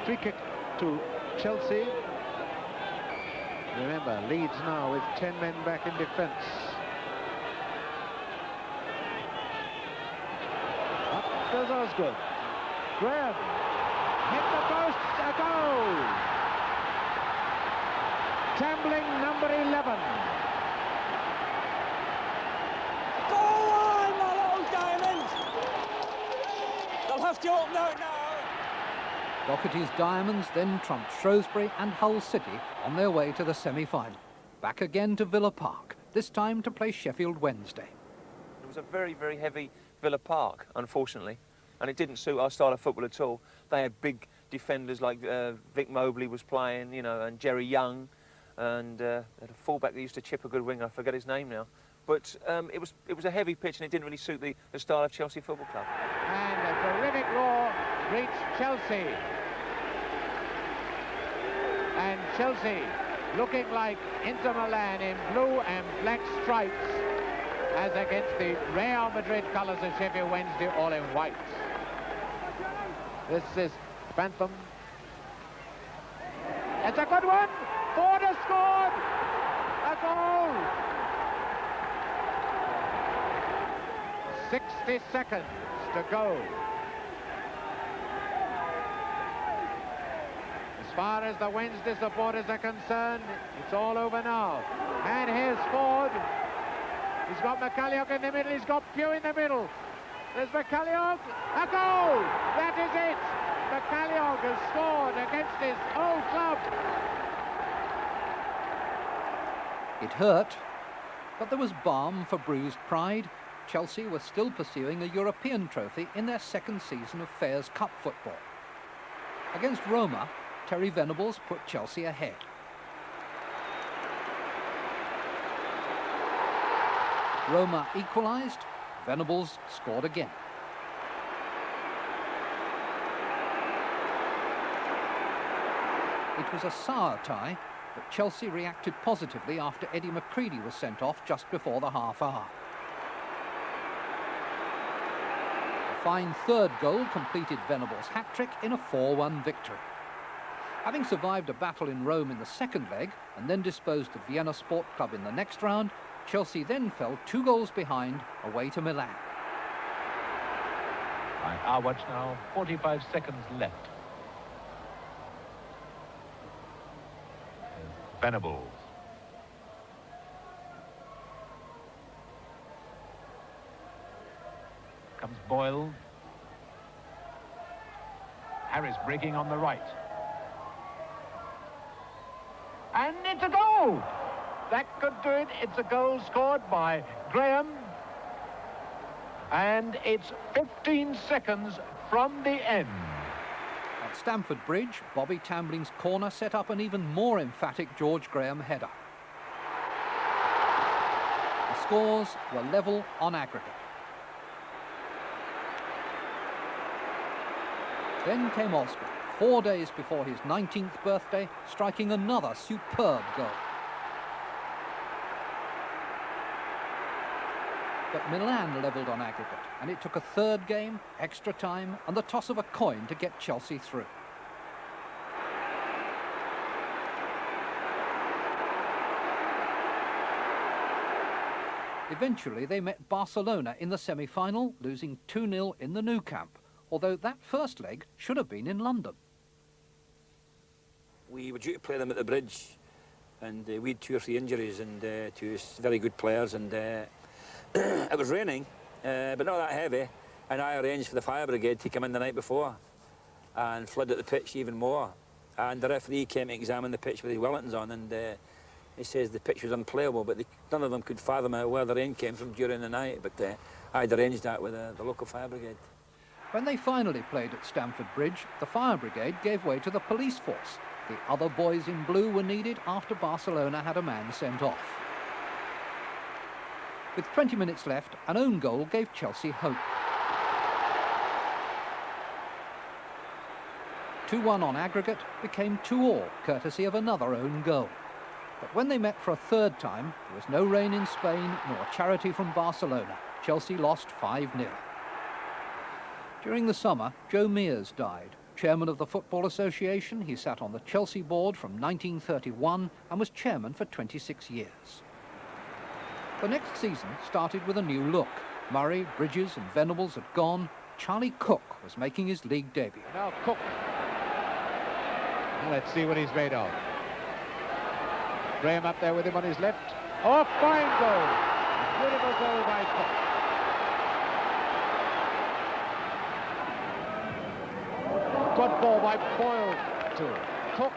Free kick to Chelsea. Remember, Leeds now with 10 men back in defence. Up goes Osgood. Graham hit the post, a goal. Tambling, number 11. Go on, my little diamond! They'll have to open out now. Doherty's Diamonds then trumped Shrewsbury and Hull City on their way to the semi-final. Back again to Villa Park, this time to play Sheffield Wednesday. It was a very, very heavy Villa Park, unfortunately, and it didn't suit our style of football at all. They had big defenders like Vic Mobley was playing, you know, and Jerry Young, and they had a fullback that used to chip a good winger. I forget his name now. But it was a heavy pitch, and it didn't really suit the style of Chelsea Football Club. And a terrific roar greets Chelsea. And Chelsea looking like Inter Milan in blue and black stripes as against the Real Madrid colours of Sheffield Wednesday, all in white. This is Phantom. It's a good one. Ford has scored. A goal. 60 seconds to go. As far as the Wednesday supporters are concerned, it's all over now. And here's Ford. He's got McCalliog in the middle. He's got Pugh in the middle. There's McCalliog. A goal! That is it. McCalliog has scored against his old club. It hurt, but there was balm for bruised pride. Chelsea were still pursuing a European trophy in their second season of Fairs Cup football. Against Roma, Terry Venables put Chelsea ahead. Roma equalised, Venables scored again. It was a sour tie, but Chelsea reacted positively after Eddie McCready was sent off just before the half hour. A fine third goal completed Venables' hat-trick in a 4-1 victory. Having survived a battle in Rome in the second leg and then disposed of Vienna Sport Club in the next round, Chelsea then fell 2 goals behind away to Milan. Right, our watch now, 45 seconds left. Venables. Comes Boyle. Harris breaking on the right. And it's a goal! That could do it. It's a goal scored by Graham. And it's 15 seconds from the end. At Stamford Bridge, Bobby Tambling's corner set up an even more emphatic George Graham header. The scores were level on aggregate. Then came Oscar, 4 days before his 19th birthday, striking another superb goal. But Milan levelled on aggregate, and it took a third game, extra time, and the toss of a coin to get Chelsea through. Eventually, they met Barcelona in the semi-final, losing 2-0 in the Nou Camp, although that first leg should have been in London. We were due to play them at the Bridge, and we had 2 or 3 injuries and 2 very good players, and it was raining, but not that heavy, and I arranged for the fire brigade to come in the night before and flooded the pitch even more. And the referee came to examine the pitch with his Wellingtons on, and he says the pitch was unplayable, but none of them could fathom where the rain came from during the night, but I'd arranged that with the local fire brigade. When they finally played at Stamford Bridge, the fire brigade gave way to the police force. The other boys in blue were needed after Barcelona had a man sent off. With 20 minutes left, an own goal gave Chelsea hope. 2-1 on aggregate became 2-2, courtesy of another own goal. But when they met for a third time, there was no rain in Spain nor charity from Barcelona. Chelsea lost 5-0. During the summer, Joe Mears died. Chairman of the Football Association, he sat on the Chelsea board from 1931 and was chairman for 26 years. The next season started with a new look. Murray, Bridges and Venables had gone. Charlie Cook was making his league debut. Now Cook. Let's see what he's made of. Graham up there with him on his left. Oh, fine goal. Beautiful goal by Cook. Good ball by Boyle to Cook.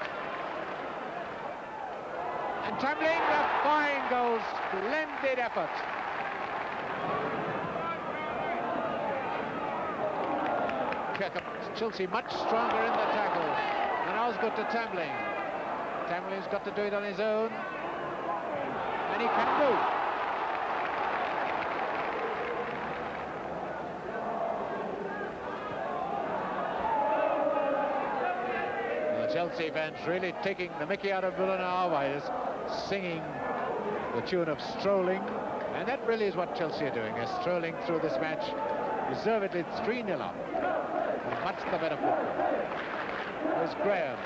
And tumbling, a fine goal. Splendid effort. Chelsea much stronger in the tackle. And Osgood to Tambling. Tambling's got to do it on his own. And he can do. The Chelsea fans really taking the mickey out of Villanova by just singing the tune of Strolling. And that really is what Chelsea are doing. They're strolling through this match. Deservedly 3-0 up. Much the better football. There's Graham.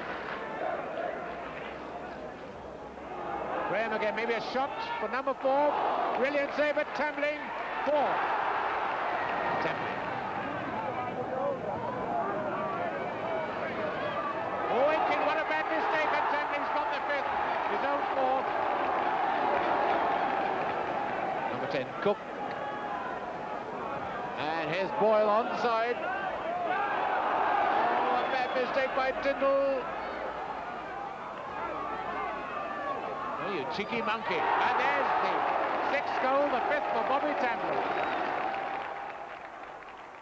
Graham again, maybe a shot for number 4. Brilliant save at Tambling. 4. Tambling. Oh, Aitken, what a bad mistake, and Tambling's got the 5th. His own 4th. Number 10, Cook. And here's Boyle onside. Oh, a bad mistake by Tyndall. Oh, you cheeky monkey. And there's the 6th goal, the 5th for Bobby Tambling.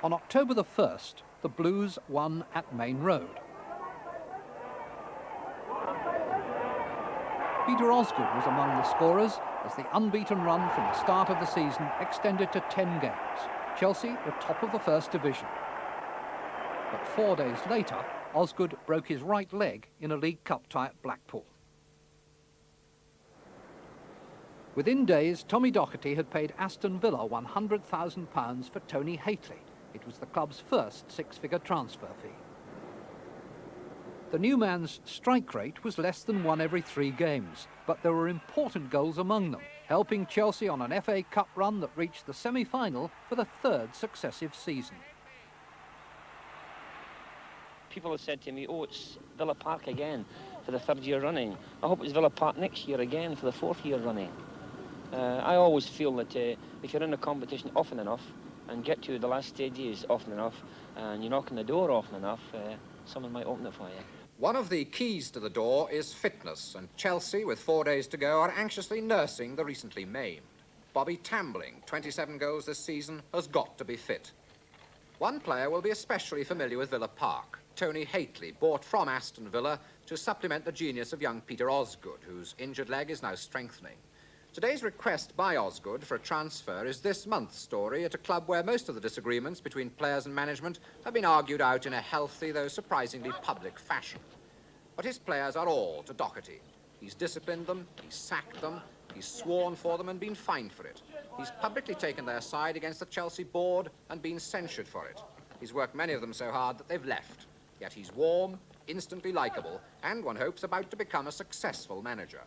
On October the 1st, the Blues won at Main Road. Peter Osgood was among the scorers as the unbeaten run from the start of the season extended to 10 games. Chelsea were top of the First Division. But 4 days later, Osgood broke his right leg in a League Cup tie at Blackpool. Within days, Tommy Doherty had paid Aston Villa £100,000 for Tony Haitley. It was the club's first six-figure transfer fee. The new man's strike rate was less than 1 every 3 games, but there were important goals among them, helping Chelsea on an FA Cup run that reached the semi-final for the 3rd successive season. People have said to me, oh, it's Villa Park again for the 3rd year running. I hope it's Villa Park next year again for the 4th year running. I always feel that if you're in a competition often enough and get to the last stages often enough and you knock on the door often enough, someone might open it for you. One of the keys to the door is fitness, and Chelsea, with 4 days to go, are anxiously nursing the recently maimed. Bobby Tambling, 27 goals this season, has got to be fit. One player will be especially familiar with Villa Park, Tony Haitley, bought from Aston Villa to supplement the genius of young Peter Osgood, whose injured leg is now strengthening. Today's request by Osgood for a transfer is this month's story at a club where most of the disagreements between players and management have been argued out in a healthy, though surprisingly public fashion. But his players are all to Doherty. He's disciplined them, he's sacked them, he's sworn for them and been fined for it. He's publicly taken their side against the Chelsea board and been censured for it. He's worked many of them so hard that they've left. Yet he's warm, instantly likeable, and one hopes about to become a successful manager.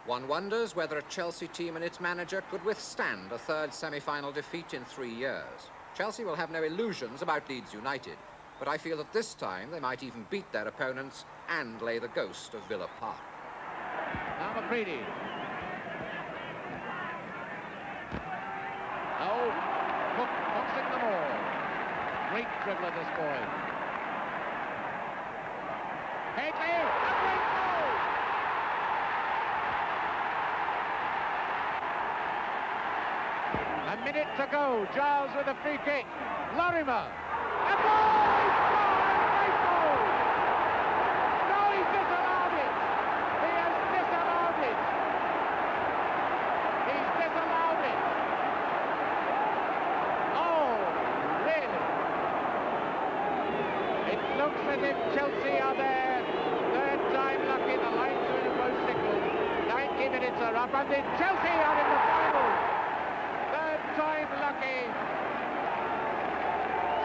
One wonders whether a Chelsea team and its manager could withstand a 3rd semi-final defeat in 3 years. Chelsea will have no illusions about Leeds United, but I feel that this time they might even beat their opponents and lay the ghost of Villa Park. Now McCready. Oh, Cook boxing them all. Great dribbler, this boy. Haitley, a great goal! A minute to go. Giles with a free kick. Lorimer. A goal! He scored a great goal! No, he's disallowed it. He has disallowed it. He's disallowed it. Oh, really? It looks as if Chelsea are there. Third time lucky. The linesman is both signalled. 90 minutes are up, and then Chelsea are in the final. Third time lucky.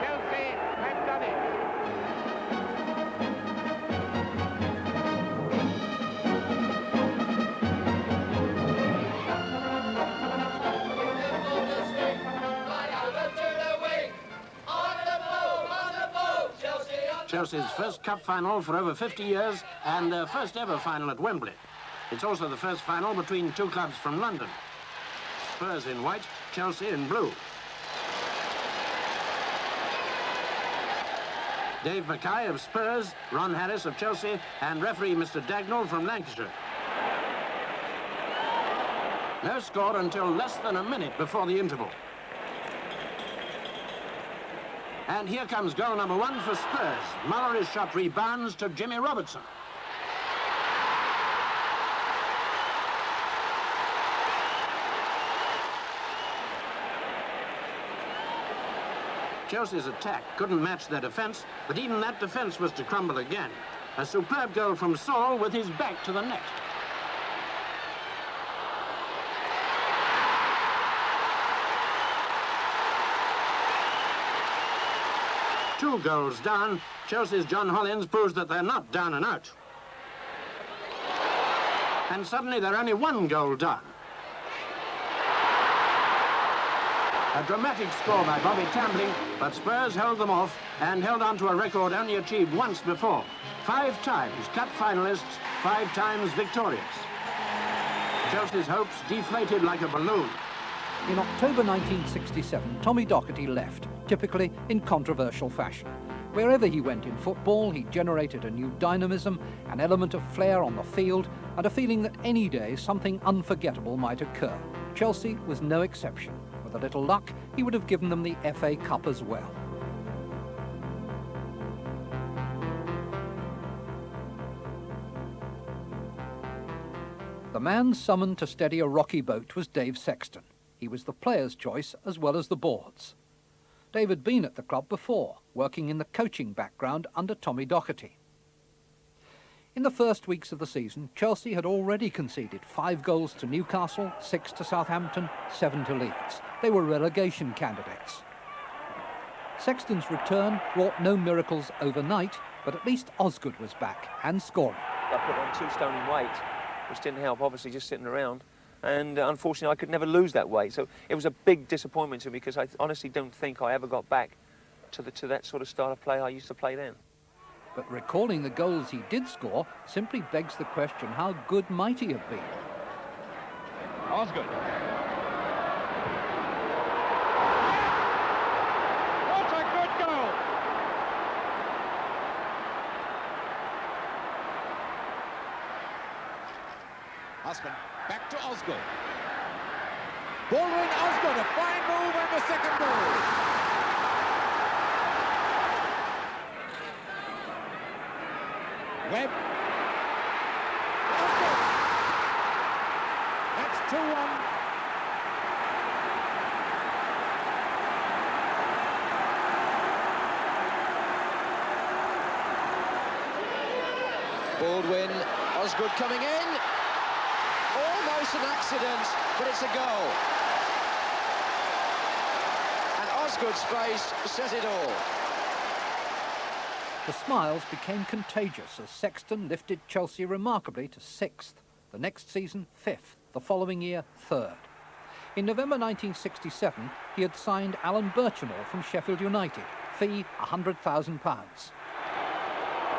Chelsea have done it. Chelsea's first cup final for over 50 years and their first ever final at Wembley. It's also the first final between two clubs from London. Spurs in white, Chelsea in blue. Dave Mackay of Spurs, Ron Harris of Chelsea, and referee Mr. Dagnall from Lancashire. No score until less than a minute before the interval. And here comes goal number 1 for Spurs. Mullery's shot rebounds to Jimmy Robertson. Chelsea's attack couldn't match their defence, but even that defence was to crumble again. A superb goal from Saul with his back to the net. Two goals down, Chelsea's John Hollins proves that they're not down and out. And suddenly they're only 1 goal down. A dramatic score by Bobby Tambling, but Spurs held them off and held on to a record only achieved once before. 5 times cup finalists, 5 times victorious. Chelsea's hopes deflated like a balloon. In October 1967, Tommy Doherty left, typically in controversial fashion. Wherever he went in football, he generated a new dynamism, an element of flair on the field, and a feeling that any day something unforgettable might occur. Chelsea was no exception. With a little luck, he would have given them the FA Cup as well. The man summoned to steady a rocky boat was Dave Sexton. He was the player's choice as well as the board's. Dave had been at the club before, working in the coaching background under Tommy Doherty. In the first weeks of the season, Chelsea had already conceded 5 goals to Newcastle, 6 to Southampton, 7 to Leeds. They were relegation candidates. Sexton's return wrought no miracles overnight, but at least Osgood was back and scoring. I put on 2 stone in weight, which didn't help, obviously, just sitting around. And unfortunately, I could never lose that weight. So it was a big disappointment to me because I honestly don't think I ever got back to that sort of style of play I used to play then. But recalling the goals he did score simply begs the question, how good might he have been? Osgood. What a good goal! Husband. Back to Osgood. Baldwin Osgood, a fine move and the second goal. Webb. Osgood. That's 2-1. Baldwin, Osgood coming in. Almost an accident, but it's a goal. And Osgood's face says it all. The smiles became contagious as Sexton lifted Chelsea remarkably to 6th, the next season 5th, the following year 3rd. In November 1967, he had signed Alan Birchinall from Sheffield United, fee £100,000.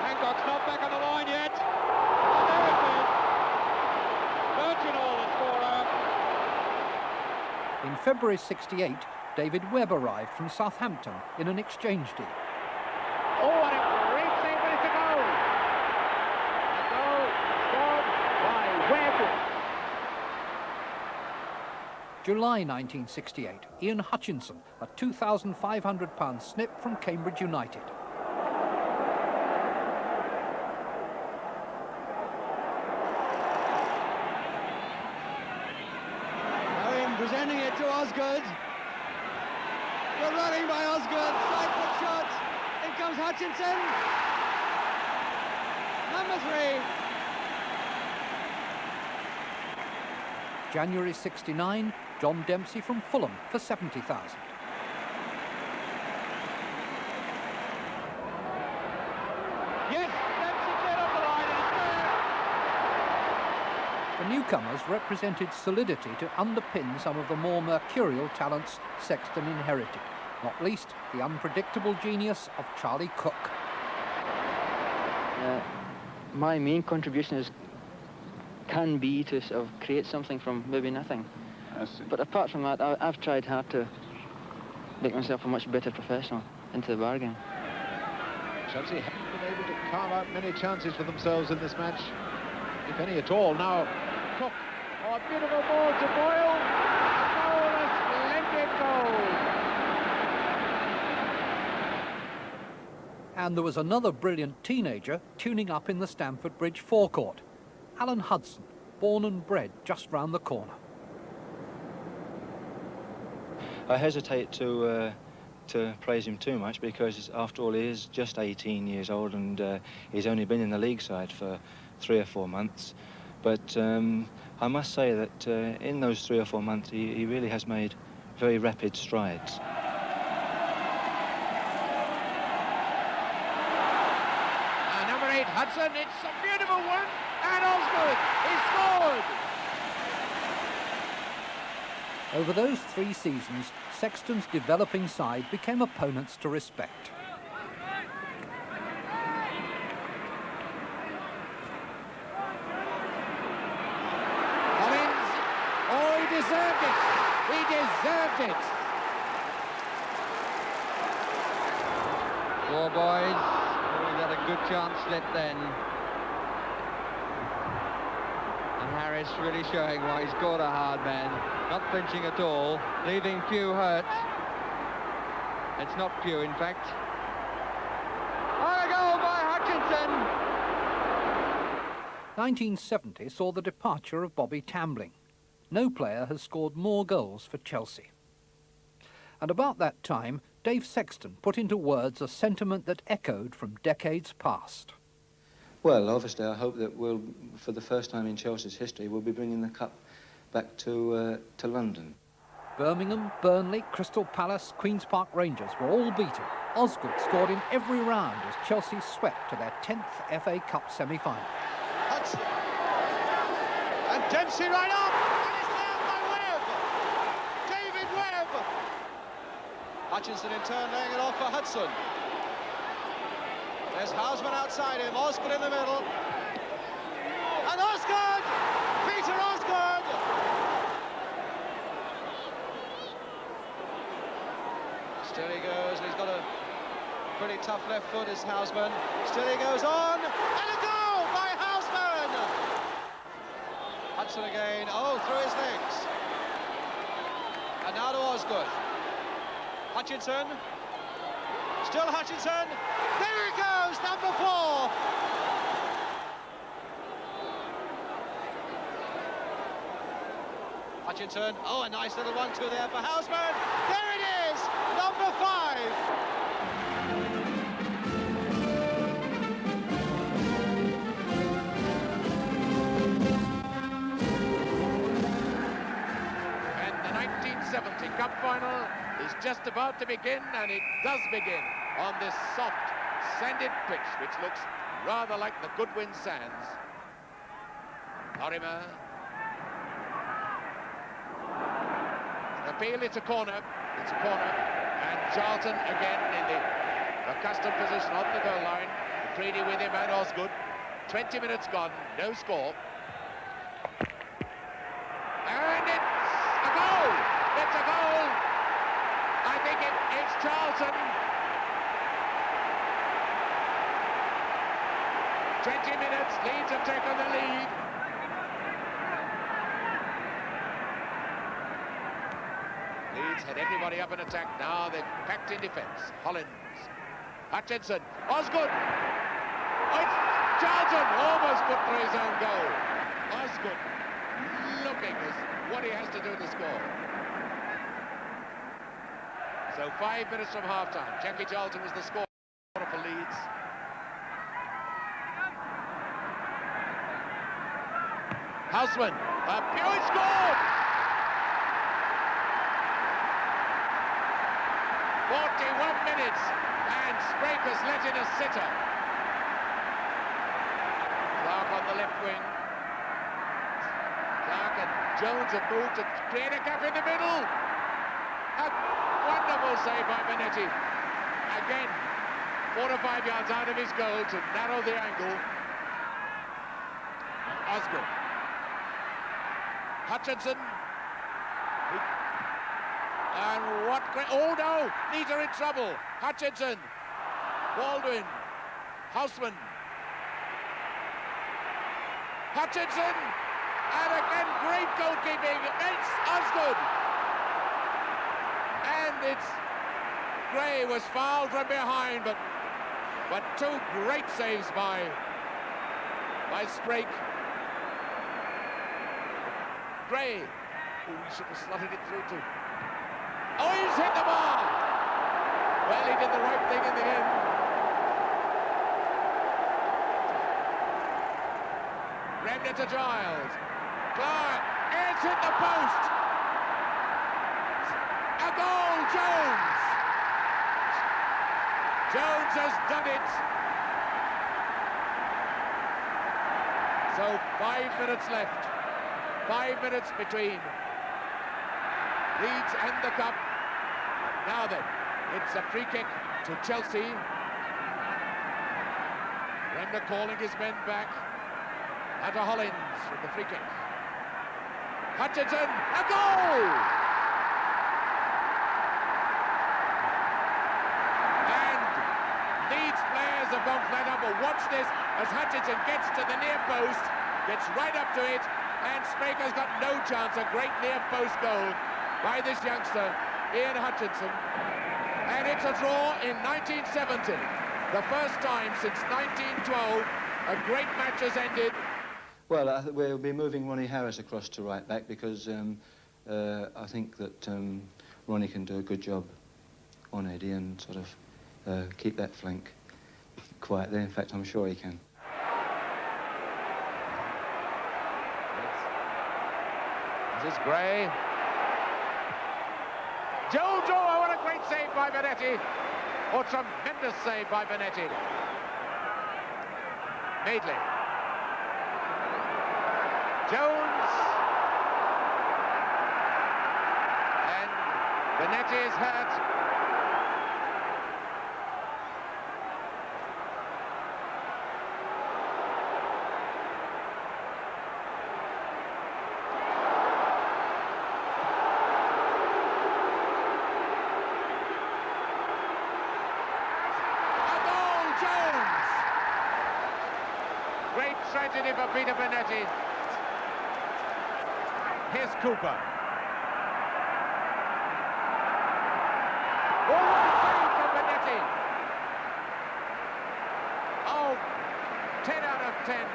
Hancock's not back on the line yet. In February '68, David Webb arrived from Southampton in an exchange deal. Oh, what a great save, but it's a goal! A goal scored by Webb. July 1968, Ian Hutchinson, a £2,500 snip from Cambridge United. Owen presenting it to Osgood. Good running by Osgood, side foot shot. In comes Hutchinson. Number 3. January 69, John Dempsey from Fulham for 70,000. Yes, Dempsey cleared off the line and The newcomers represented solidity to underpin some of the more mercurial talents Sexton inherited, not least the unpredictable genius of Charlie Cook. My main contribution can be to sort of create something from maybe nothing. But apart from that, I've tried hard to make myself a much better professional into the bargain. Chelsea haven't been able to carve out many chances for themselves in this match, if any at all. Now, Cook, oh, a beautiful ball to Boyle. A goal, a splendid goal. And there was another brilliant teenager tuning up in the Stamford Bridge forecourt. Alan Hudson, born and bred just round the corner. I hesitate to praise him too much because, after all, he is just 18 years old and he's only been in the league side for 3 or 4 months. But I must say that in those 3 or 4 months, he really has made very rapid strides. Number 8, Hudson, it's a beautiful one, and Osgood, he scored! Over those 3 seasons, Sexton's developing side became opponents to respect. Collins, oh, he deserved it. He deserved it. Poor boys. Oh, he had a good chance lit then. And Harris really showing why he's got a hard man. Not flinching at all, leaving Pugh hurt. It's not Pugh, in fact. Oh, a goal by Hutchinson. 1970 saw the departure of Bobby Tambling. No player has scored more goals for Chelsea. And about that time, Dave Sexton put into words a sentiment that echoed from decades past. Well, obviously, I hope that we'll, for the first time in Chelsea's history, we'll be bringing the cup back to London. Birmingham, Burnley, Crystal Palace, Queen's Park Rangers were all beaten. Osgood scored in every round as Chelsea swept to their 10th FA Cup semi-final. Hudson. And Dempsey right up. And it's down by Webb. David Webb. Hutchinson in turn laying it off for Hudson. There's Houseman outside him, Osgood in the middle. And Osgood! Peter Osgood! Still he goes, and he's got a pretty tough left foot as Houseman. Still he goes on, and a goal by Houseman! Hudson again, oh, through his legs. And now to Osgood. Hutchinson. Still Hutchinson. There he goes, number 4. Hutchinson. Oh, a nice little 1-2 there for Houseman. There it is, number 5. And the 1970 Cup Final is just about to begin, and it does begin on this soft, sanded pitch, which looks rather like the Goodwin Sands. Lorimer. Appeal, it's a corner. It's a corner. And Charlton again in the accustomed position on the goal line. McCready with him and Osgood. 20 minutes gone, no score. And it's a goal! It's a goal! I think it's Charlton. 20 minutes, Leeds have taken the lead. Leeds had everybody up in attack. Now they've packed in defence. Hollins. Hutchinson. Osgood. Oh, it's Charlton almost put through his own goal. Osgood looking as what he has to do to score. So 5 minutes from half-time. Jackie Charlton was the scorer for Leeds. Houseman. He scored! 41 minutes, and Spraker's let in a sitter. Clark on the left wing. Clark and Jones have moved to create a gap in the middle. A wonderful save by Benetti. Again, 4 to 5 yards out of his goal to narrow the angle. Osgood. Hutchinson. And what great... Oh, no! Leeds are in trouble. Hutchinson. Baldwin. Houseman. Hutchinson. And again, great goalkeeping. It's Osgood. And it's... Gray was fouled from behind, but 2 great saves by Sprake. Gray. Oh, he should have slotted it through too. Oh, he's hit the bar! Well, he did the right thing in the end. Remnant to Giles. Clark, it's hit the post! A goal, Jones! Jones has done it! So 5 minutes left. 5 minutes between Leeds and the cup. Now then, it's a free kick to Chelsea. Bremner calling his men back. And to Hollins with the free kick. Hutchinson, a goal! And Leeds players have gone flat out, but watch this as Hutchinson gets to the near post, gets right up to it, and Spraker's got no chance. A great near post goal by this youngster, Ian Hutchinson. And it's a draw in 1970. The first time since 1912 a great match has ended. Well, we'll be moving Ronnie Harris across to right back because I think that Ronnie can do a good job on Eddie and sort of keep that flank quiet there. In fact, I'm sure he can. This is Gray. Jones, oh, what a great save by Benetti. Oh, tremendous save by Benetti. Madeley. Jones. And Benetti is hurt. Tragedy for Peter Benetti. Here's Cooper. Oh, what a save from Benetti. Oh, 10 out of 10.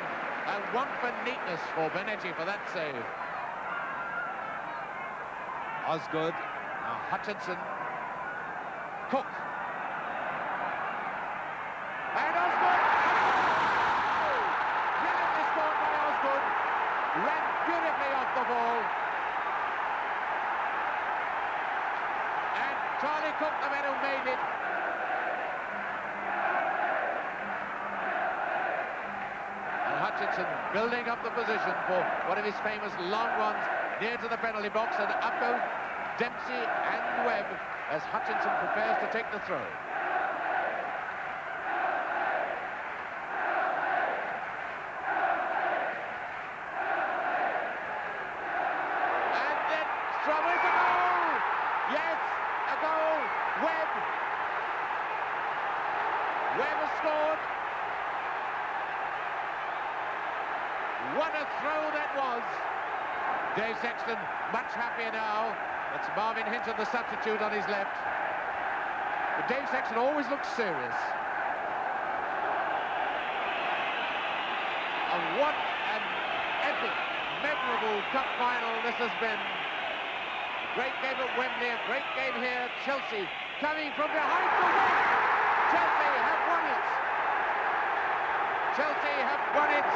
And 1 for neatness for Benetti for that save. Osgood. Now Hutchinson. Cook. And Osgood. Ran beautifully off the ball. And Charlie Cook, the man who made it. And Hutchinson building up the position for one of his famous long runs near to the penalty box, and up goes Dempsey and Webb as Hutchinson prepares to take the throw. What a throw that was. Dave Sexton much happier now. That's Marvin Hinton, the substitute, on his left. But Dave Sexton always looks serious. And what an epic, memorable cup final this has been. A great game at Wembley, a great game here. Chelsea coming from behind the win. Chelsea have won it. Chelsea have won it.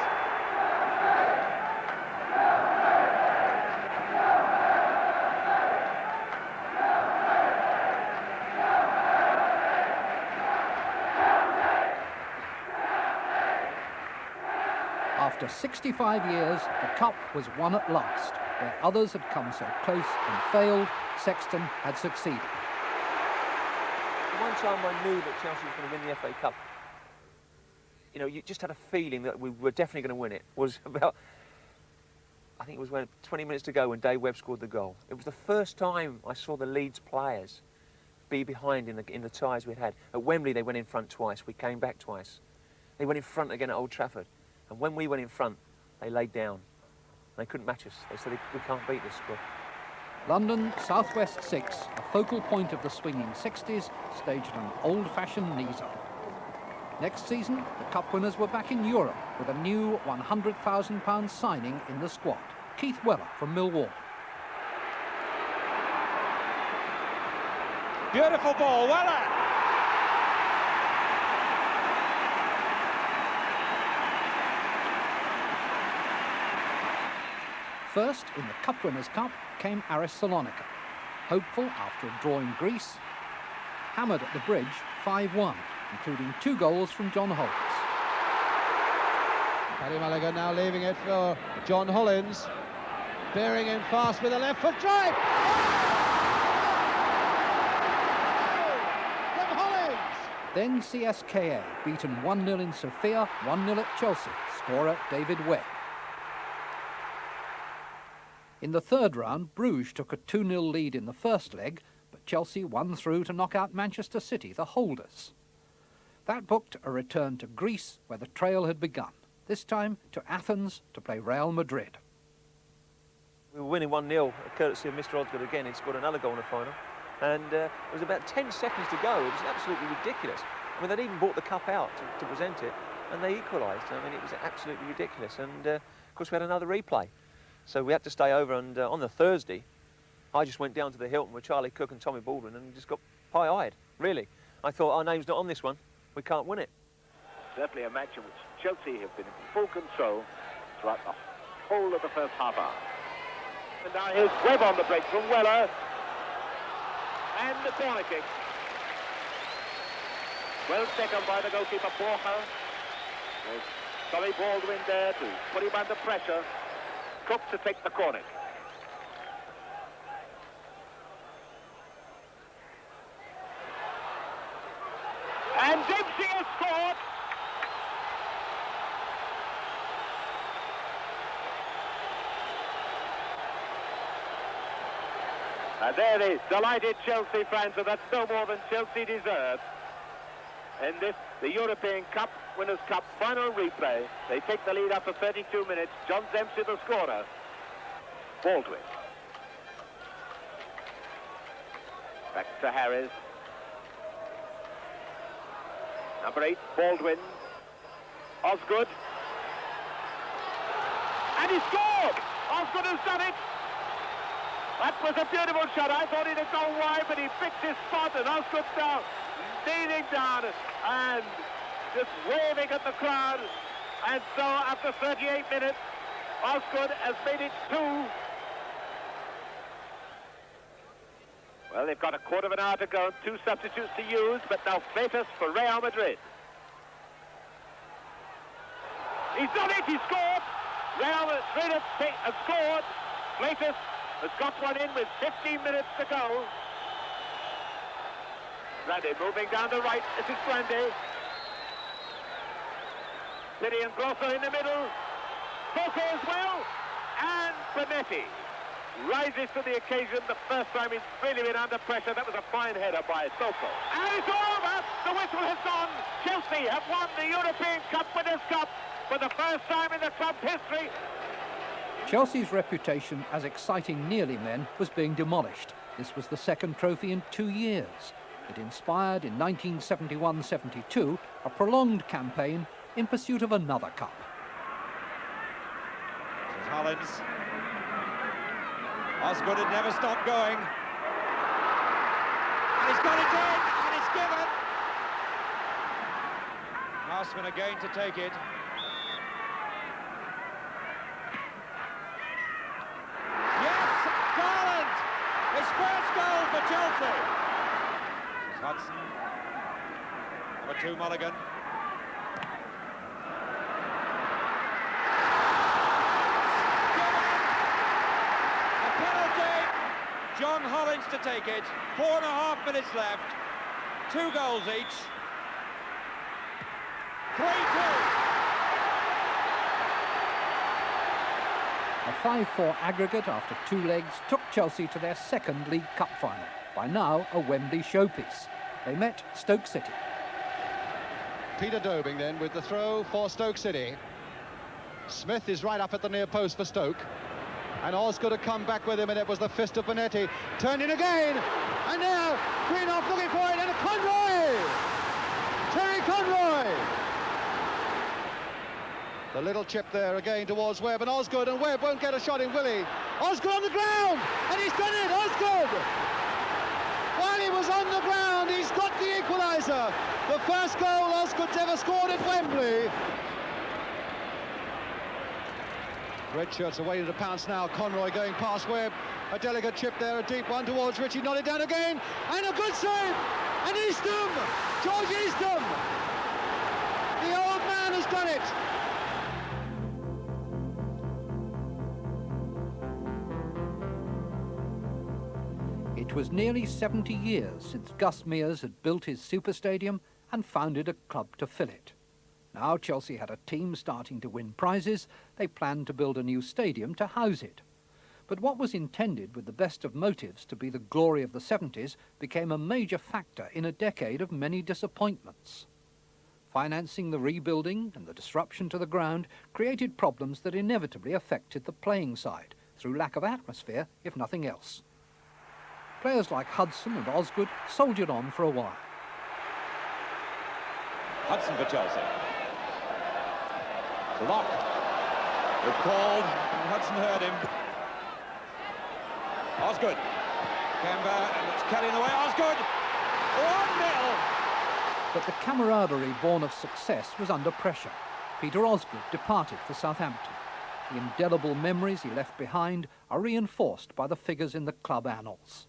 After 65 years, the cup was won at last. Where others had come so close and failed, Sexton had succeeded. The one time I knew that Chelsea was going to win the FA Cup, you know, you just had a feeling that we were definitely going to win it, was about, I think it was when 20 minutes to go when Dave Webb scored the goal. It was the first time I saw the Leeds players be behind in the ties we'd had. At Wembley, they went in front twice. We came back twice. They went in front again at Old Trafford. And when we went in front, they laid down. They couldn't match us. They said, we can't beat this squad. London Southwest 6, a focal point of the swinging 60s, staged an old-fashioned knees-up. Next season, the cup winners were back in Europe with a new £100,000 signing in the squad, Keith Weller from Millwall. Beautiful ball, Weller! First, in the Cup Winners' Cup, came Aris Salonika. Hopeful after drawing Greece, hammered at the bridge 5-1, including 2 goals from John Hollins. Paddy Mulligan now leaving it for John Hollins. Bearing in fast with a left foot drive. From Hollins! Then CSKA, beaten 1-0 in Sofia, 1-0 at Chelsea, scorer David Webb. In the third round, Bruges took a 2-0 lead in the first leg, but Chelsea won through to knock out Manchester City, the holders. That booked a return to Greece, where the trail had begun, this time to Athens to play Real Madrid. We were winning 1-0, courtesy of Mr. Osgood again. He'd scored another goal in the final. And it was about 10 seconds to go. It was absolutely ridiculous. I mean, they'd even brought the cup out to present it, and they equalised. I mean, it was absolutely ridiculous. And, of course, we had another replay. So we had to stay over, and on the Thursday, I just went down to the Hilton with Charlie Cook and Tommy Baldwin and just got pie-eyed, really. I thought, our name's not on this one, we can't win it. Certainly a match in which Chelsea have been in full control throughout the whole of the first half hour. And now here's Webb on the break from Weller. And the corner kick. Well taken by the goalkeeper, Borja. There's Tommy Baldwin there to put him under pressure. Cook to take the corner. And Dempsey has scored. And there it is, delighted Chelsea fans, and that's no more than Chelsea deserve. In this, the European Cup, Winners' Cup final replay, they take the lead after 32 minutes. John Dempsey, the scorer. Baldwin. Back to Harris. Number 8, Baldwin. Osgood. And he scored! Osgood has done it! That was a beautiful shot. I thought he'd have gone wide, but he picked his spot, and Osgood down, kneeling down, and just waving at the crowd. And so, after 38 minutes, Osgood has made it 2. Well, they've got a quarter of an hour to go, and 2 substitutes to use, but now Freitas for Real Madrid. He's done it, he scored! Real Madrid has scored. Freitas has got one in with 15 minutes to go. Grande moving down the right. This is Grande. City and Grosso in the middle. Coco as well. And Bonetti rises to the occasion. The first time he's really been under pressure. That was a fine header by Soko. And it's all over. The whistle has gone. Chelsea have won the European Cup Winners' Cup for the first time in the club's history. Chelsea's reputation as exciting nearly men was being demolished. This was the second trophy in 2 years. It inspired in 1971-72 a prolonged campaign in pursuit of another cup. There's Hollins. Osgood had never stopped going. And he's got it in, and it's given. Houseman again to take it. Yes, Garland! His first goal for Chelsea. Hudson. Number 2, Mulligan. A penalty. John Hollins to take it. 4.5 minutes left. 2 goals each. 3-2. A 5-4 aggregate after 2 legs took Chelsea to their second League Cup final, by now a Wembley showpiece. They met Stoke City. Peter Dobing then with the throw for Stoke City. Smith is right up at the near post for Stoke. And Osgood had come back with him, and it was the fist of Bonetti. Turned in again, and now Greenough looking for it, and Conroy! Terry Conroy! The little chip there again towards Webb, and Osgood, and Webb won't get a shot in, will he? Osgood on the ground, and he's done it, Osgood! While he was on the ground, he's got the equaliser. The first goal Osgood's ever scored at Wembley. Red shirts are waiting to pounce now. Conroy going past Webb. A delicate chip there, a deep one towards Ritchie. Not it down again. And a good save. And Eastham. George Eastham. The old man has done it. It was nearly 70 years since Gus Mears had built his super stadium and founded a club to fill it. Now Chelsea had a team starting to win prizes. They planned to build a new stadium to house it. But what was intended with the best of motives to be the glory of the 70s became a major factor in a decade of many disappointments. Financing the rebuilding and the disruption to the ground created problems that inevitably affected the playing side, through lack of atmosphere, if nothing else. Players like Hudson and Osgood soldiered on for a while. Hudson for Chelsea. Lock. Recalled, and Hudson heard him. Osgood. Kemba, and it's carrying away. Osgood! 1-0! But the camaraderie born of success was under pressure. Peter Osgood departed for Southampton. The indelible memories he left behind are reinforced by the figures in the club annals.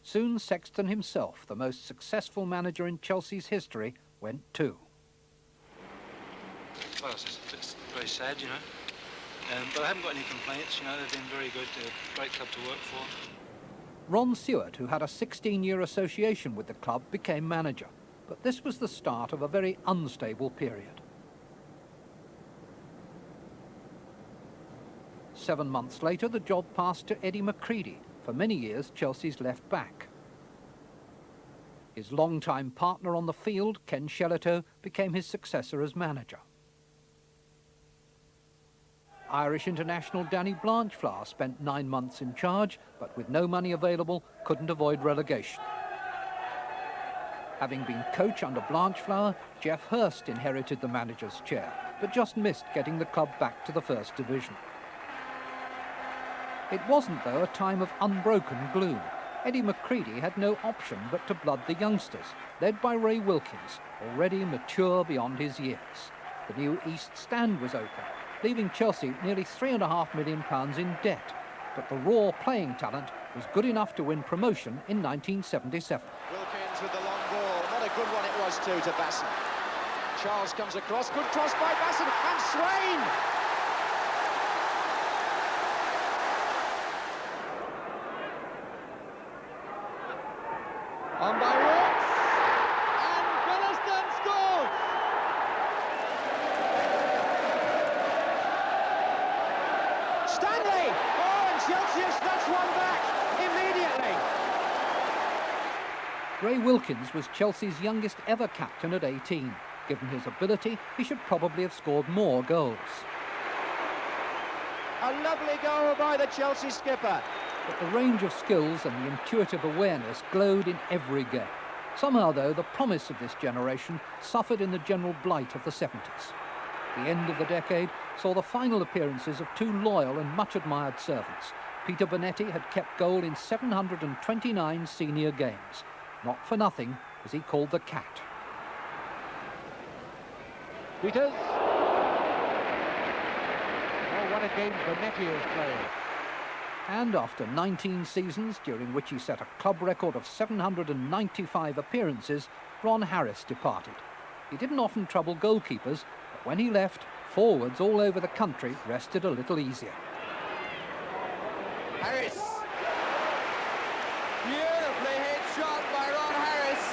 Soon Sexton himself, the most successful manager in Chelsea's history, went too. Well, it's very sad, you know. But I haven't got any complaints, you know. They've been very good, a great club to work for. Ron Stewart, who had a 16-year association with the club, became manager. But this was the start of a very unstable period. 7 months later, the job passed to Eddie McCready, for many years Chelsea's left back. His longtime partner on the field, Ken Shellito, became his successor as manager. Irish international Danny Blanchflower spent 9 months in charge, but with no money available, couldn't avoid relegation. Having been coach under Blanchflower, Geoff Hurst inherited the manager's chair, but just missed getting the club back to the First Division. It wasn't, though, a time of unbroken gloom. Eddie McCready had no option but to blood the youngsters, led by Ray Wilkins, already mature beyond his years. The new East Stand was open, leaving Chelsea nearly £3.5 million in debt. But the raw playing talent was good enough to win promotion in 1977. Wilkins with the long ball. What a good one it was too to Basson. Charles comes across. Good cross by Basson. And Swain! On by Rooks, and Williston scores! Stanley! Oh, and Chelsea has snatched one back immediately. Ray Wilkins was Chelsea's youngest ever captain at 18. Given his ability, he should probably have scored more goals. A lovely goal by the Chelsea skipper. But the range of skills and the intuitive awareness glowed in every game. Somehow, though, the promise of this generation suffered in the general blight of the 70s. The end of the decade saw the final appearances of two loyal and much-admired servants. Peter Bonetti had kept goal in 729 senior games. Not for nothing was he called the Cat. Peters. Oh, what a game Bonetti has played. And after 19 seasons, during which he set a club record of 795 appearances, Ron Harris departed. He didn't often trouble goalkeepers, but when he left, forwards all over the country rested a little easier. Harris. Beautifully hit shot by Ron Harris.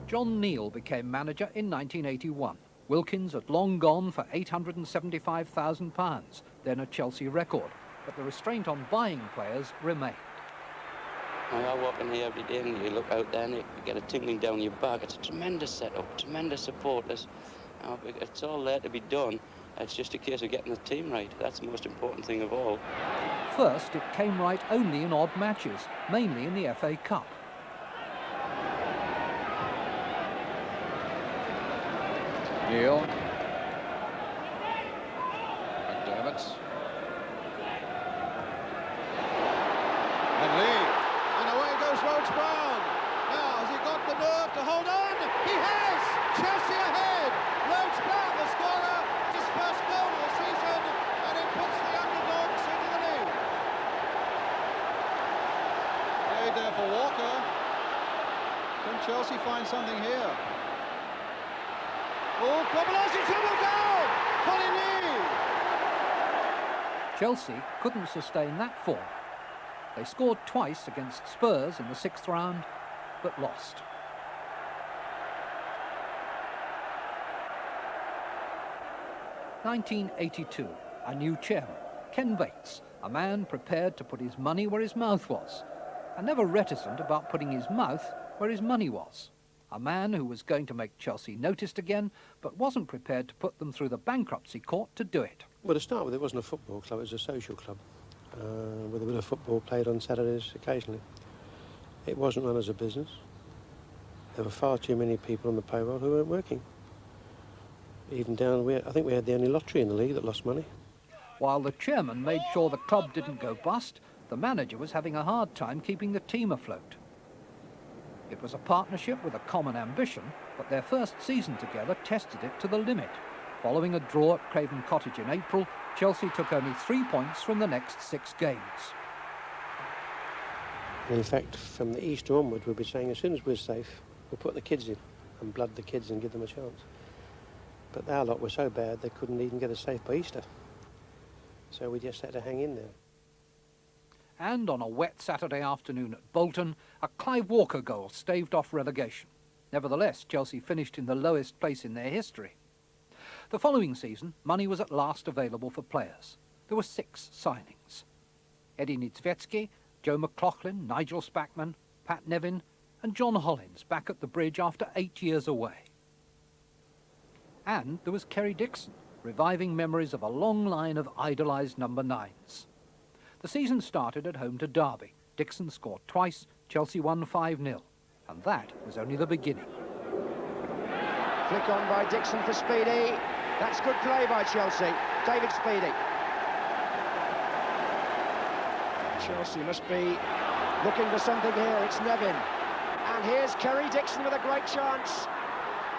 John Neal became manager in 1981. Wilkins had long gone for £875,000, then a Chelsea record, but the restraint on buying players remained. I walk in here every day and you look out there and you get a tingling down your back. It's a tremendous setup, tremendous support. It's all there to be done. It's just a case of getting the team right. That's the most important thing of all. First, it came right only in odd matches, mainly in the FA Cup. Neil. McDermott. And Lee. And away goes Rhodes Brown. Now, has he got the nerve to hold on? He has! Chelsea ahead! Rhodes Brown, the scorer, his first goal of the season, and it puts the underdogs into the lead. Played there for Walker. Can Chelsea find something here? Oh, Kobayashi triple goal! Colin Lee! Chelsea couldn't sustain that form. They scored twice against Spurs in the 6th round, but lost. (1982), a new chairman, Ken Bates, a man prepared to put his money where his mouth was, and never reticent about putting his mouth where his money was. A man who was going to make Chelsea noticed again, but wasn't prepared to put them through the bankruptcy court to do it. Well, to start with, it wasn't a football club, it was a social club, with a bit of football played on Saturdays occasionally. It wasn't run as a business. There were far too many people on the payroll who weren't working. Even down, I think we had the only lottery in the league that lost money. While the chairman made sure the club didn't go bust, the manager was having a hard time keeping the team afloat. It was a partnership with a common ambition, but their first season together tested it to the limit. Following a draw at Craven Cottage in April, Chelsea took only 3 points from the next 6 games. In fact, from the Easter onward, we'll be saying as soon as we're safe, we'll put the kids in and blood the kids and give them a chance. But our lot were so bad they couldn't even get us safe by Easter. So we just had to hang in there. And on a wet Saturday afternoon at Bolton, a Clive Walker goal staved off relegation. Nevertheless, Chelsea finished in the lowest place in their history. The following season, money was at last available for players. There were 6 signings. Eddie Niedzwiecki, Joe McLaughlin, Nigel Spackman, Pat Nevin and John Hollins back at the Bridge after 8 years away. And there was Kerry Dixon, reviving memories of a long line of idolised number 9s. The season started at home to Derby. Dixon scored twice, Chelsea won 5-0. And that was only the beginning. Flick on by Dixon for Speedy. That's good play by Chelsea. David Speedy. Chelsea must be looking for something here. It's Nevin. And here's Kerry Dixon with a great chance.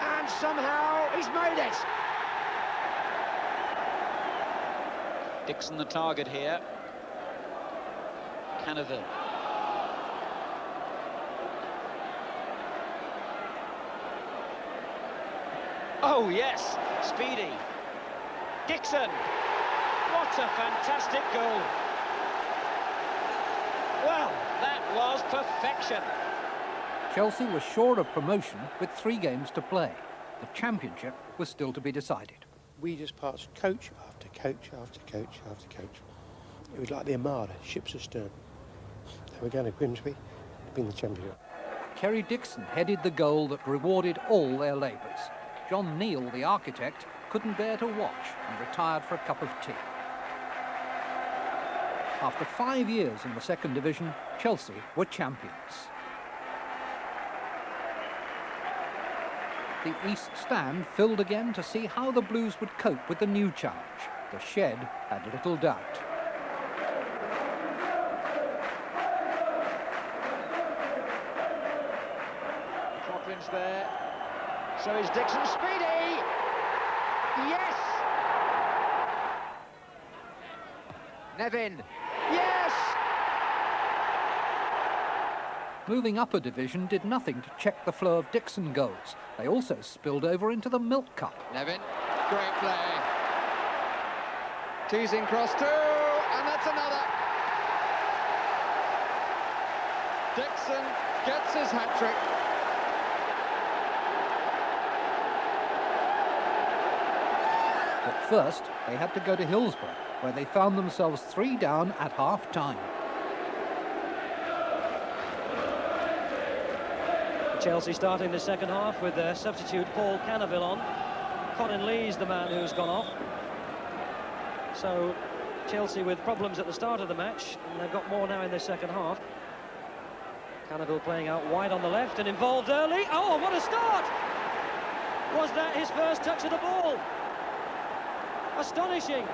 And somehow he's made it. Dixon the target here. Canaville. Oh yes, Speedy. Dixon. What a fantastic goal. Well, that was perfection. Chelsea was sure of promotion with 3 games to play. The championship was still to be decided. We just passed coach after coach after coach after coach. It was like the Armada, ships astern. They were going to Grimsby to win the championship. Kerry Dixon headed the goal that rewarded all their labours. John Neal, the architect, couldn't bear to watch and retired for a cup of tea. After 5 years in the second division, Chelsea were champions. The East Stand filled again to see how the Blues would cope with the new challenge. The Shed had little doubt. Coughlin's there. So is Dixon. Speedy! Yes! Nevin. Yes! Moving up a division did nothing to check the flow of Dixon goals. They also spilled over into the Milk Cup. Nevin, great play. Teasing cross two, and that's another. Dixon gets his hat-trick. But first, they had to go to Hillsborough, where they found themselves 3 down at half-time. Chelsea starting the second half with their substitute Paul Cannaville on. Colin Lee's the man who's gone off. So Chelsea with problems at the start of the match, and they've got more now in the second half. Cannaville playing out wide on the left and involved early. Oh, what a start! Was that his first touch of the ball? Astonishing.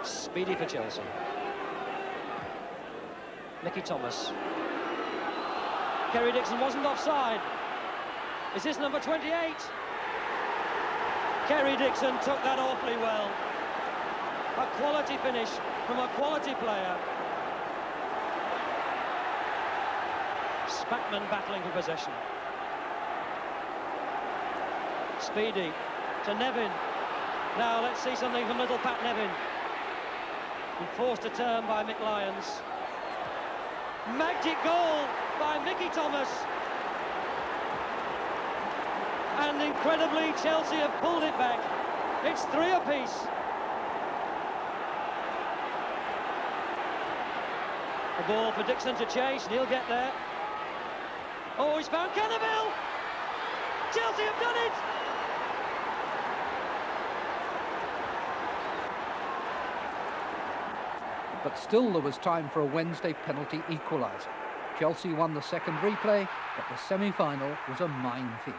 Speedy for Chelsea. Mickey Thomas. Kerry Dixon wasn't offside. Is this number 28? Kerry Dixon took that awfully well. A quality finish from a quality player. Spackman battling for possession. Speedy to Nevin. Now let's see something from little Pat Nevin. And forced to turn by Mick Lyons. Magic goal by Mickey Thomas. And incredibly, Chelsea have pulled it back. It's 3 apiece. The ball for Dixon to chase, and he'll get there. Oh, he's found Cannaville! Chelsea have done it! But still there was time for a Wednesday penalty equaliser. Chelsea won the second replay, but the semi-final was a minefield.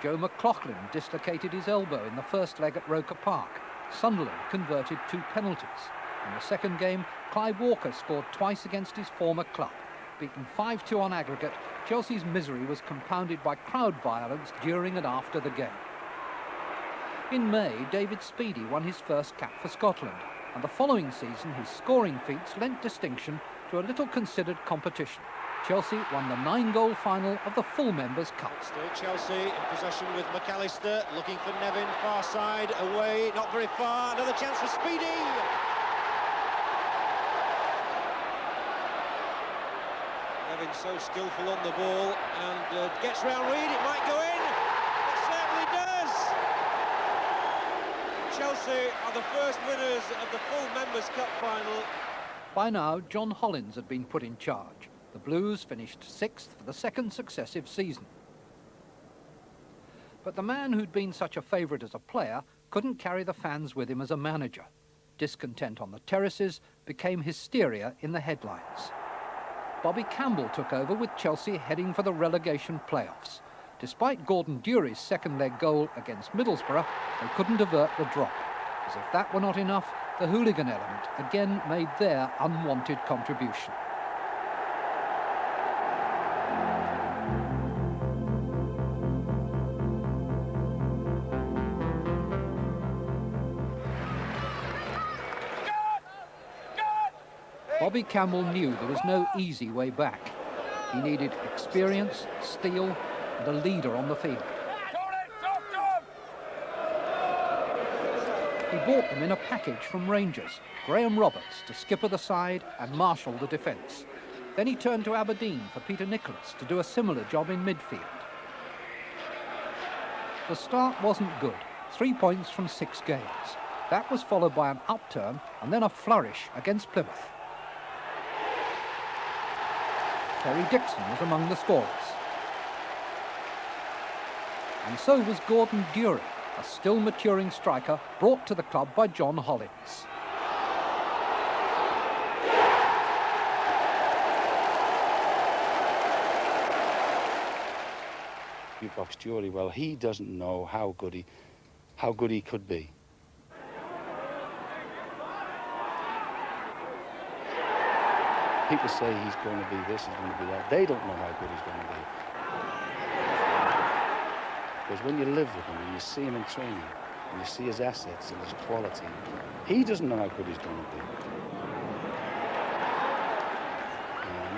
Joe McLaughlin dislocated his elbow in the first leg at Roker Park. Sunderland converted 2 penalties. In the second game, Clive Walker scored twice against his former club. Beaten 5-2 on aggregate, Chelsea's misery was compounded by crowd violence during and after the game. In May, David Speedy won his first cap for Scotland, and the following season his scoring feats lent distinction to a little-considered competition. Chelsea won the 9-goal final of the full Members' Cup. Still Chelsea in possession with McAllister, looking for Nevin, far side, away, not very far, another chance for Speedy! Nevin so skillful on the ball, and gets round Reed, it might go in! It certainly does! Chelsea are the first winners of the full Members' Cup final. By now, John Hollins had been put in charge. The Blues finished 6th for the second successive season. But the man who'd been such a favourite as a player couldn't carry the fans with him as a manager. Discontent on the terraces became hysteria in the headlines. Bobby Campbell took over with Chelsea heading for the relegation playoffs. Despite Gordon Dury's second-leg goal against Middlesbrough, they couldn't avert the drop. As if that were not enough, the hooligan element again made their unwanted contribution. Bobby Campbell knew there was no easy way back. He needed experience, steel, and a leader on the field. He bought them in a package from Rangers, Graham Roberts to skipper the side and marshal the defence. Then he turned to Aberdeen for Peter Nicholas to do a similar job in midfield. The start wasn't good, 3 points from 6 games. That was followed by an upturn and then a flourish against Plymouth. Terry Dixon was among the scorers. And so was Gordon Dury, a still maturing striker brought to the club by John Hollins. You box Dury, well, he doesn't know how good he could be. People say he's going to be this, he's going to be that. They don't know how good he's going to be. Because when you live with him and you see him in training, and you see his assets and his quality, he doesn't know how good he's going to be. And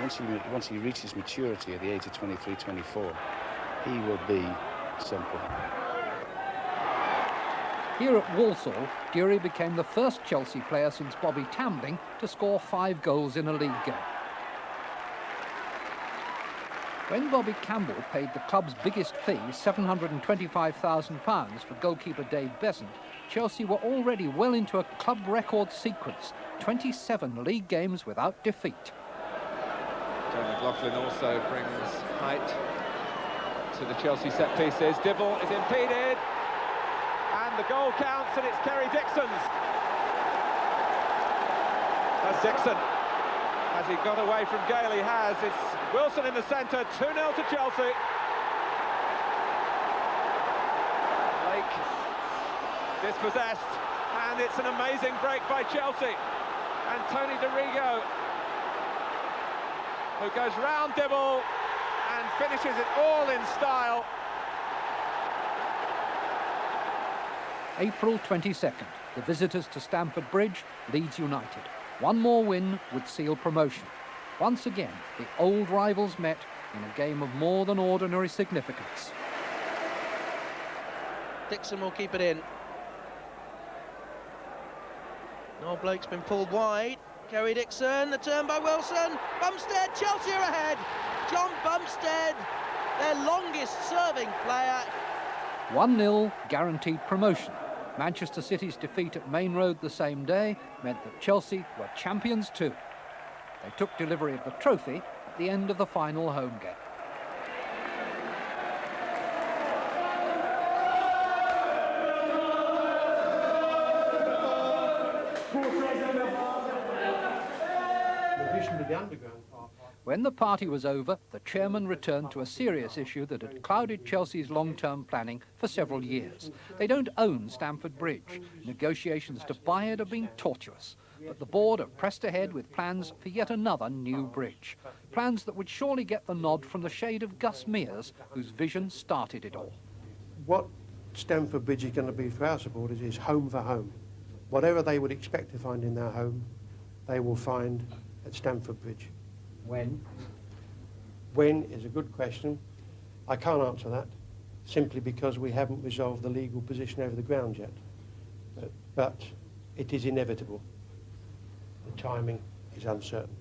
once he reaches maturity at the age of 23, 24, he will be something. Here at Walsall, Dury became the first Chelsea player since Bobby Tambling to score 5 goals in a league game. When Bobby Campbell paid the club's biggest fee, £725,000 for goalkeeper Dave Besant, Chelsea were already well into a club record sequence, 27 league games without defeat. Joe McLaughlin also brings height to the Chelsea set pieces. Dibble is impeded. And the goal counts, and it's Kerry Dixon's. That's Dixon. Has he got away from Gale? He has. It's Wilson in the centre, 2-0 to Chelsea. Blake dispossessed, and it's an amazing break by Chelsea. And Tony DeRigo, who goes round Dibble and finishes it all in style. April 22nd, the visitors to Stamford Bridge, Leeds United. One more win would seal promotion. Once again, the old rivals met in a game of more than ordinary significance. Dixon will keep it in. Noel Blake's been pulled wide. Kerry Dixon, the turn by Wilson. Bumstead, Chelsea are ahead. John Bumstead, their longest serving player. 1-0 guaranteed promotion. Manchester City's defeat at Main Road the same day meant that Chelsea were champions too. They took delivery of the trophy at the end of the final home game. When the party was over, the chairman returned to a serious issue that had clouded Chelsea's long-term planning for several years. They don't own Stamford Bridge. Negotiations to buy it have been tortuous. But the board have pressed ahead with plans for yet another new bridge. Plans that would surely get the nod from the shade of Gus Mears, whose vision started it all. What Stamford Bridge is going to be for our supporters is home for home. Whatever they would expect to find in their home, they will find at Stamford Bridge. When? When is a good question. I can't answer that, simply because we haven't resolved the legal position over the ground yet. But it is inevitable. The timing is uncertain.